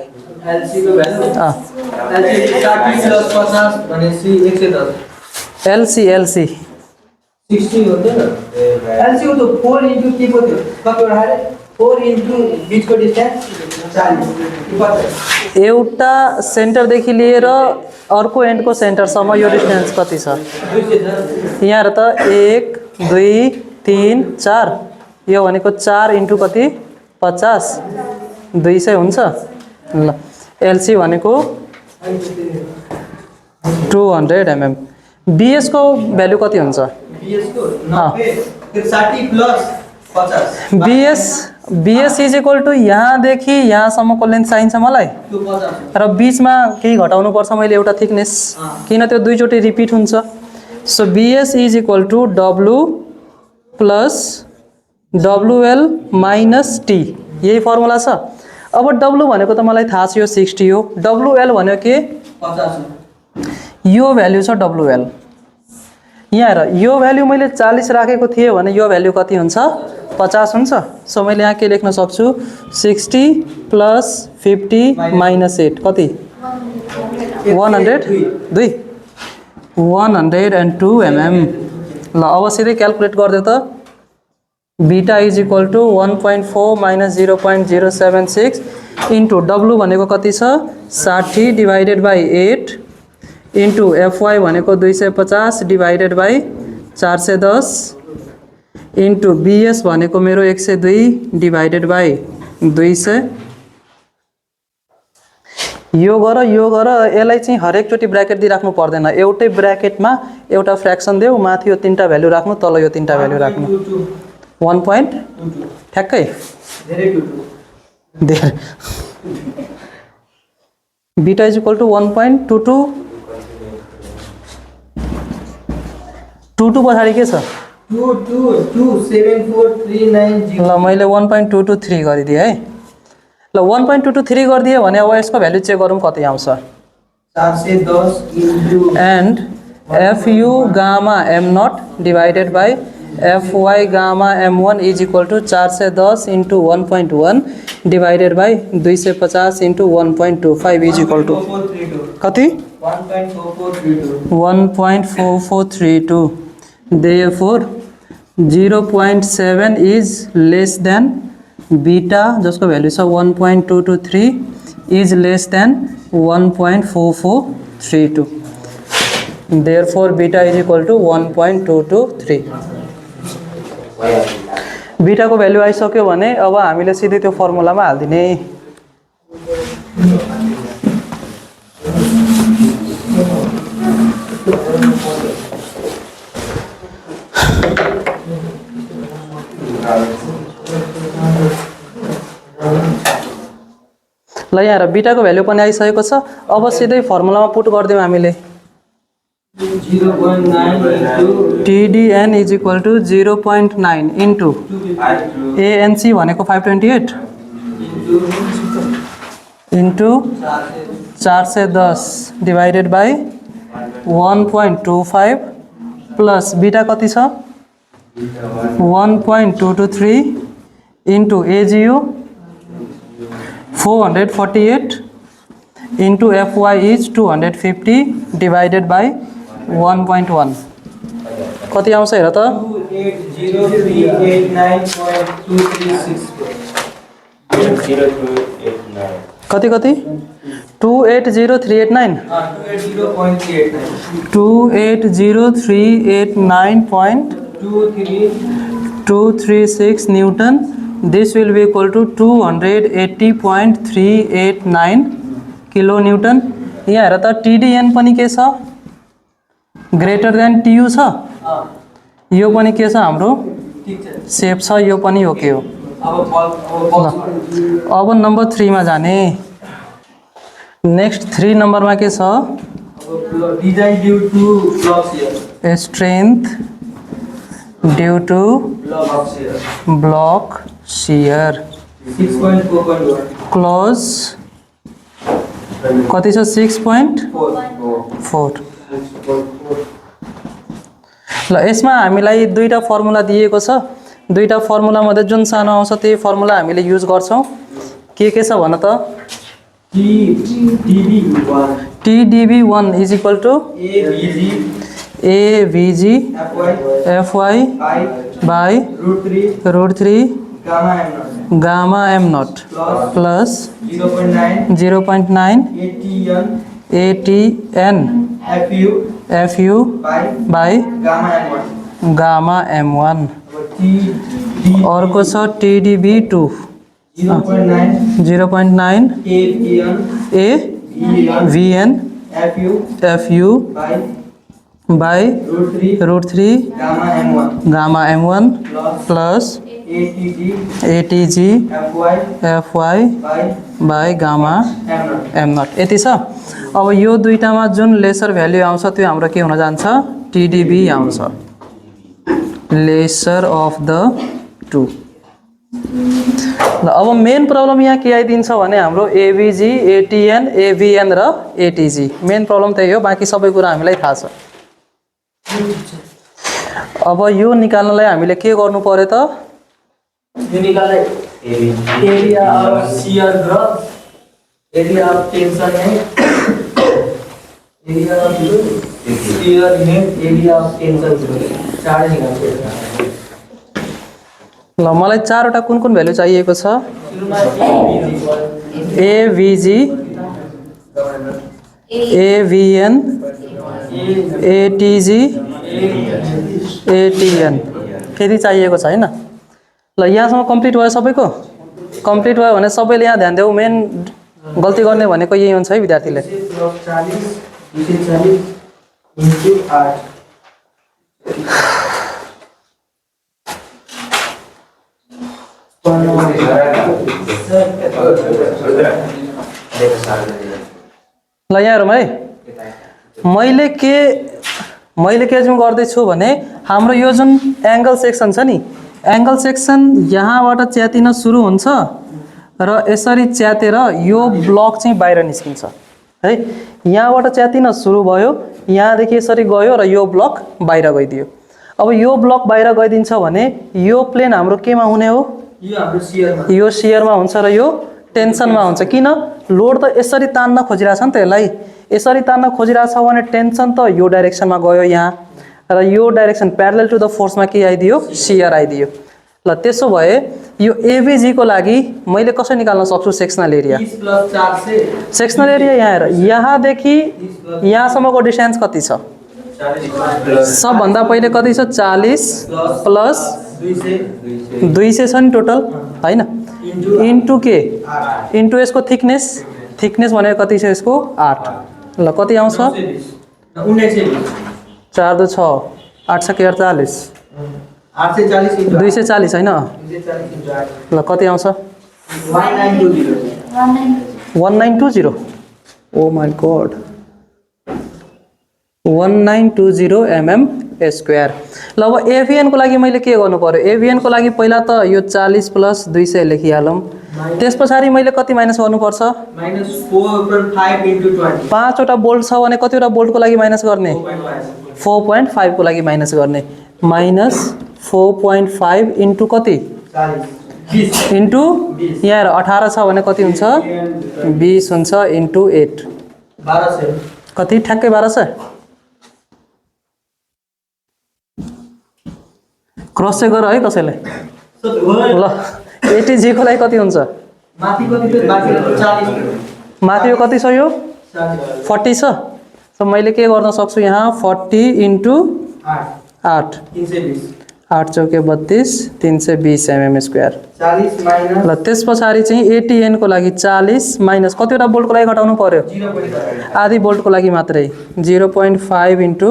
LC को भ्यालु LC 40 + 50 भनेपछि 110 LC 60 हो नि LC को त 4 * T को थियो कतिवटा आरे 4 into बीचको डिस्टेन्स 40 एउटा सेन्टरदेखि लिएर अर्को एन्डको सेन्टरसम्म यो डिस्टेन्स कति छ? 200 यहाँ त 1 2 3 4 यो भनेको 4 इन्टु कति 50 200 हुन्छ। ल एलसी भनेको 200 mm। बीएस को भ्यालु कति हुन्छ? बीएस को 90 फिर 60 plus 50 BS is equal to यहाँदेखि यहाँसम्मको लेन्थ चाहिन्छ मलाई 250 र बीचमा केही घटाउनु पर्छ मैले एउटा थिकनेस, किन त्यो दुईचोटि रिपिट हुन्छ। So BS is equal to W plus WL minus T, यही फर्मुला छ। अब डब्लु भनेको त मलाई थाहा छ यो 60 हो, डब्लुएल भन्यो के 50 यो भ्यालु छ डब्लुएल। यहाँ हेर यो भ्यालु मैले 40 राखेको थिएँ भने यो भ्यालु कति हुन्छ 50 हुन्छ। सो मैले यहाँ के लेख्न सक्छु 60 प्लस 50 माइनस 8 कति 102 102 mm। ल अब सिधै क्याल्कुलेट गरिदियो त। Beta is equal to 1.4 minus 0.076 into W भनेको कति छ 60 डिभाइडेड बाई 8 इन्टु एफवाई भनेको 250 डिभाइडेड बाई 410 इन्टु बीएस भनेको मेरो 102 डिभाइडेड बाई 200। यो गर यसलाई चाहिँ हरेकचोटि ब्र्याकेट दिइराख्नु पर्दैन, एउटै ब्र्याकेटमा एउटा फ्र्याक्सन देऊ, माथि यो तीनटा भ्यालु राख्नु, तल यो तीनटा भ्यालु राख्नु। 1. ठ्याक्कै धेरै बीटा इज इक्वल टू 1.22 पछाडि के छ 2274390। ल मैले 1.223 गरिदिएँ है। ल 1.223 गरिदिएँ भने अब यसको भ्यालु चेक गरौँ कति आउँछ। 410 into and F U gamma M naught divided by F Y gamma M1 is equal to 410 into 1.1 divided by 250 into 1.25 is equal to कति 1.4432। Therefore 0.7 is less than beta जसको भ्यालु छ 1.223 is less than 1.4432। Therefore beta is equal to 1.223। Beta को भ्यालु आइसक्यो भने अब हामीले सिधै त्यो फर्मुलामा हाल्दिने। ल यहाँ बीटा को भ्यालु पनि आइसकेको छ। अब सिधै फर्मुलामा पुट गर्दियौ हामीले। 0.9 TDN is equal to 0.9 into ANC भनेको 528 into 410 divided by 1.25 plus beta कति छ 1.223 into AGU 448 into FY is 250 divided by 1.1 कति आउँछ हेर त 2803894 कति 280,389 280,389.236 Newton. This will be equal to 280.389 kilo Newton. यहाँ हेर त TDN पनि के छ ग्रेटर देन TU छ, यो पनि के छ हाम्रो सेप छ, यो पनि हो के हो। अब नम्बर 3 मा जाने। नेक्स्ट 3 नम्बरमा के छ design due to strength due to block shear 6.4.1 clause कति छ 6.4। ल यसमा हामीलाई दुईटा फर्मुला दिएको छ, दुईटा फर्मुला मध्ये जुन सानो आउँछ त्यही फर्मुला हामीले युज गर्छौं। के छ भन त TDB1 is equal to AVG FY by √3 gamma m naught plus plus 0.9 0.9 atn ATN fu by gamma m1 अर्को छ TDB2 0.9 AVN FU by √3 gamma m1 plus ATG FY by gamma m0 यति छ। अब यो दुईटामा जुन लेसर भ्याल्यु आउँछ त्यो हाम्रो के हुन जान्छ TDB आउँछ, लेसर अफ द टू। ल अब मेन प्रब्लम यहाँ के आइदिन्छ भने हाम्रो AVG ATN AVN र ATG मेन प्रब्लम त्यही हो, बाँकी सबै कुरा हामीलाई थाहा छ। अब यो निकाल्नलाई हामीले के गर्नु पर्यो त, यो निकाल्दै एरिया अफ शियर र एरिया अफ टेंशन है, एरिया अफ शियर है, एरिया अफ टेंशन चार निकाल्नु। ल मलाई चारवटा कुन कुन भ्यालु चाहिएको छ, AVG AVN ATG ATN फेरि चाहिएको छ हैन। ल यहाँसम्म कम्प्लिट भयो, सबैको कम्प्लिट भयो भने सबैले यहाँ ध्यान देऊ, मेन गल्ती गर्ने भनेको यही हुन्छ है विद्यार्थीले। 240 into 8 ल यहाँ हेरौँ है, मैले के जुन गर्दैछु भने हाम्रो यो जुन एङ्गल सेक्सन छ नि, एङ्गल सेक्सन यहाँबाट च्यातिन सुरु हुन्छ र यसरी च्यातेर यो ब्लक चाहिँ बाहिर निस्किन्छ है। यहाँबाट च्यातिन सुरु भयो, यहाँदेखि यसरी गयो र यो ब्लक बाहिर गइदियो। अब यो ब्लक बाहिर गइदिन्छ भने यो प्लेन हाम्रो केमा हुने हो, यो हाम्रो शियरमा, यो शियरमा हुन्छ र यो टेन्सनमा हुन्छ। किन, लोड त यसरी तान्न खोजिरहेछ नि त, यसलाई यसरी तान्न खोजिरहेछ भने टेन्सन त यो डाइरेक्सनमा गयो यहाँ, र यो डाइरेक्सन प्यारलल टु द फोर्समा के आइदियो, शियर आइदियो। ल त्यसो भए यो AVG को लागि मैले कसरी निकाल्न सक्छु सेक्सनल एरिया, 30 + 400 सेक्सनल एरिया यहाँ हेर, यहाँदेखि यहाँसम्मको डिस्टेन्स कति छ, 40 सबभन्दा पहिले कति छ 40 प्लस 200 छ नि टोटल हैन, इन्टु के इन्टु यसको थिकनेस भनेको कति छ यसको 8। ल कति आउँछ 4 2 6 8 6 48 840 into 240 हैन। 240 into 8 ल कति आउँछ 1920 oh my god 1920 mm square. ल अब AVN को लागि मैले के गर्नु पर्यो, AVN को लागि पहिला त यो 40 प्लस 200 लेखिहालौँ, त्यस पछाडि मैले कति माइनस गर्नुपर्छ, -4.5 into 20 5वटा बोल्ट छ भने कतिवटा बोल्टको लागि माइनस गर्ने, 4.5 को लागि माइनस गर्ने, -4.5 इन्टु कति 40 इन्टु यहाँ 18 छ भने कति हुन्छ 20 हुन्छ इन्टु 8 1200 कति ठ्याक्कै 1200। क्रस चाहिँ गर है कसैले। ल ATG को लागि कति हुन्छ, माथि कति छ बाकी 40 माथिको कति छ यो 40 छ, सो मैले के गर्न सक्छु यहाँ 40 इन्टु 8 320 8 चौके 32 320 mm स्क्वायर। 40 माइनस ल त्यस पछाडि चाहिँ ATN को लागि 40 माइनस कतिवटा बोल्टको लागि घटाउनु पर्यो, 0.5 आधी बोल्टको लागि मात्रै 0.5 इन्टु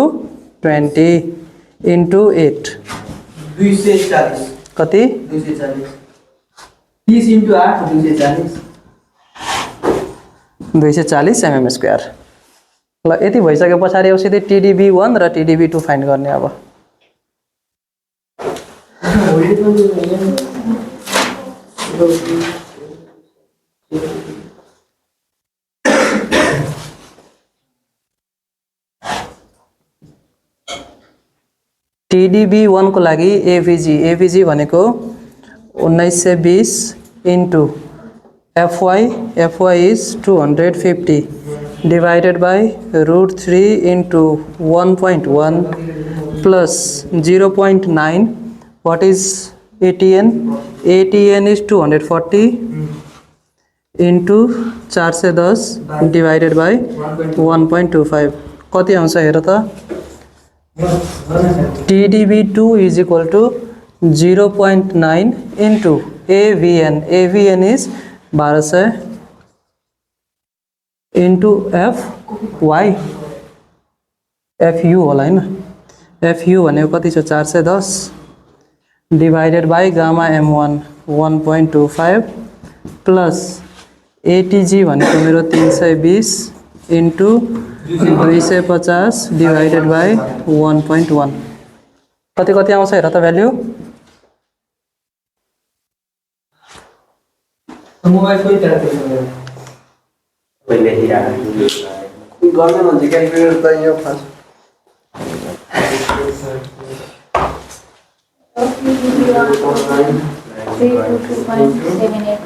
20 इन्टु 8 240 कति 240 30 into 8 240 mm स्क्वायर। ल यति भइसके पछाडि अब सिधै TDB1 र TDB2 फाइन्ड गर्ने। अब TDB1 को लागि AVG भनेको 1920 into FY is 250 divided by √3 into 1.1 plus 0.9 what is ATN is 240 into 410 divided by 1.25 कति आउँछ हेर त TDB2 is equal to 0.9 into AVN is 1200 into FY FU होला हैन FU भनेको कति छ 410 divided by gamma M1 1.25 plus ATG भनेको मेरो 320 into 250 divided by 1.1 कति कति आउँछ हेर त भ्यालु मोबाइल कोही क्याल्कुलेटर पहिले हिरा गर्ने भन्छ क्याल्कुलेटर त यो फर्स्ट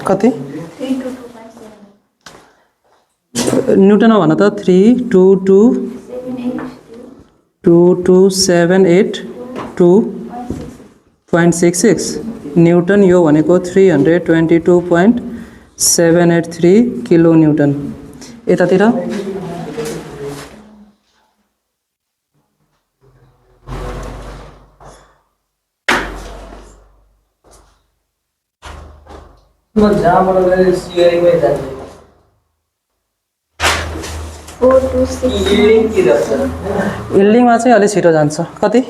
कति न्यूटन भन त 322.782.66 न्यूटन यो भनेको 322.783 किलो न्यूटन यतातिर म जहाँबाट गएर सिआरईमै जान्छु 4269 इल्डिङमा चाहिँ अलि छिटो जान्छ कति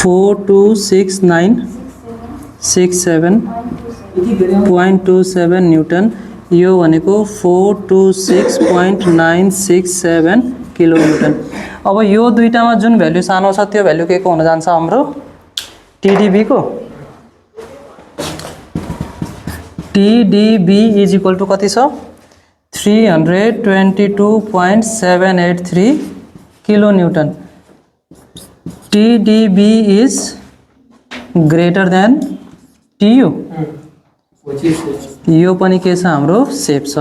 4269.67 न्यूटन यो भनेको 426.967 किलो न्यूटन अब यो दुईटामा जुन भ्यालु सानो छ त्यो भ्यालु के को हुन जान्छ हाम्रो TDB को TDB is equal to कति छ 322.783 kilo Newton TDB is greater than TU यो पनि के छ हाम्रो सेप छ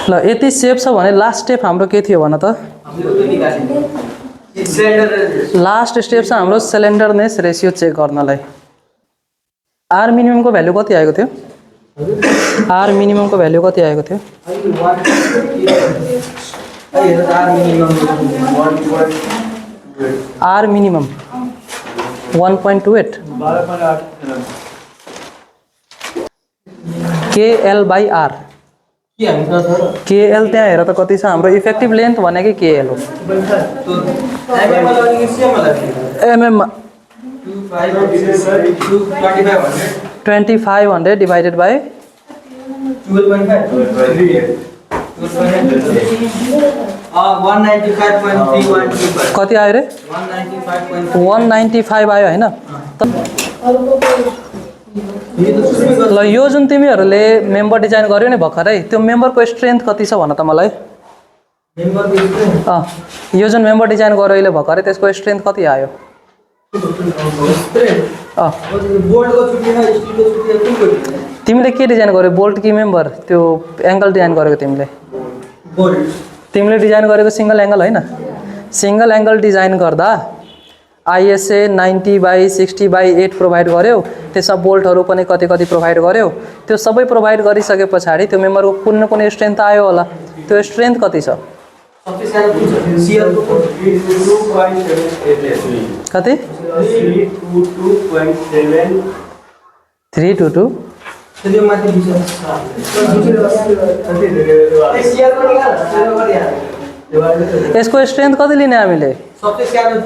ल यति सेप छ भने लास्ट स्टेप हाम्रो के थियो भन त लास्ट स्टेप छ हाम्रो सिलिन्डरनेस रेशियो चेक गर्नलाई आर मिनिमम को भ्यालु कति आएको थियो आर मिनिमम को भ्यालु कति आएको थियो are minimum 1.28 KL by R KL त्यहाँ हेर त कति छ हाम्रो इफेक्टिभ लेन्थ भनेकै KL हो mm 2500 divided by 195.31 कति आयो रे 195 आयो हैन ल यो जुन तिमीहरूले मेम्बर डिजाइन गर्यो नि भर्खरै त्यो मेम्बरको स्ट्रेन्थ कति छ भन त मलाई यो जुन मेम्बर डिजाइन गर्यो अहिले भर्खरै त्यसको स्ट्रेन्थ कति आयो तिमीले के डिजाइन गर्यो बोल्ट कि मेम्बर त्यो एंगल डिजाइन गरेको तिमीले डिजाइन गरेको सिंगल एंगल हैन सिंगल एंगल डिजाइन गर्दा ISA 90/60/8 प्रोभाइड गर्यो त्यसमा बोल्टहरु पनि कति कति प्रोभाइड गर्यो त्यो सबै प्रोभाइड गरिसकेपछि त्यो मेम्बरको कुन न कुन स्ट्रेन्थ आयो होला त्यो स्ट्रेन्थ कति छ कति 322 यसको स्ट्रेन्थ कति लिने हामीले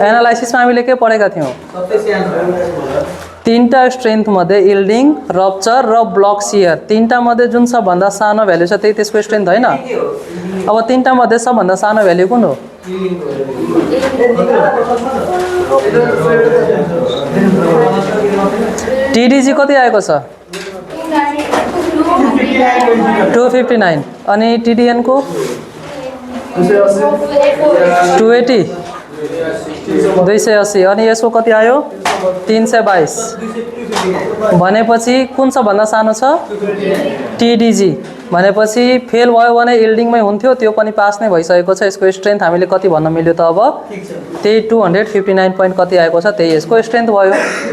एनालाइसिसमा हामीले के पढेका थियौं तीनटा स्ट्रेन्थ मध्ये इल्डिङ रप्चर र ब्लक शियर तीनटा मध्ये जुन सबभन्दा सानो भ्यालु छ त्यही त्यसको स्ट्रेन्थ हैन अब तीनटा मध्ये सबभन्दा सानो भ्यालु कुन हो TDG कति आएको छ 259 अनि TDN को 280 280 अनि यसको कति आयो 322 भनेपछि कुन सबभन्दा सानो छ TDG भनेपछि फेल भयो भने इल्डिङमै हुन्थ्यो, त्यो पनि पास नै भइसकेको छ। यसको स्ट्रेन्थ हामीले कति भन्न मिल्यो त अब? ठिक छ। त्यही 259 पोइन्ट कति आएको छ, त्यही यसको स्ट्रेन्थ भयो।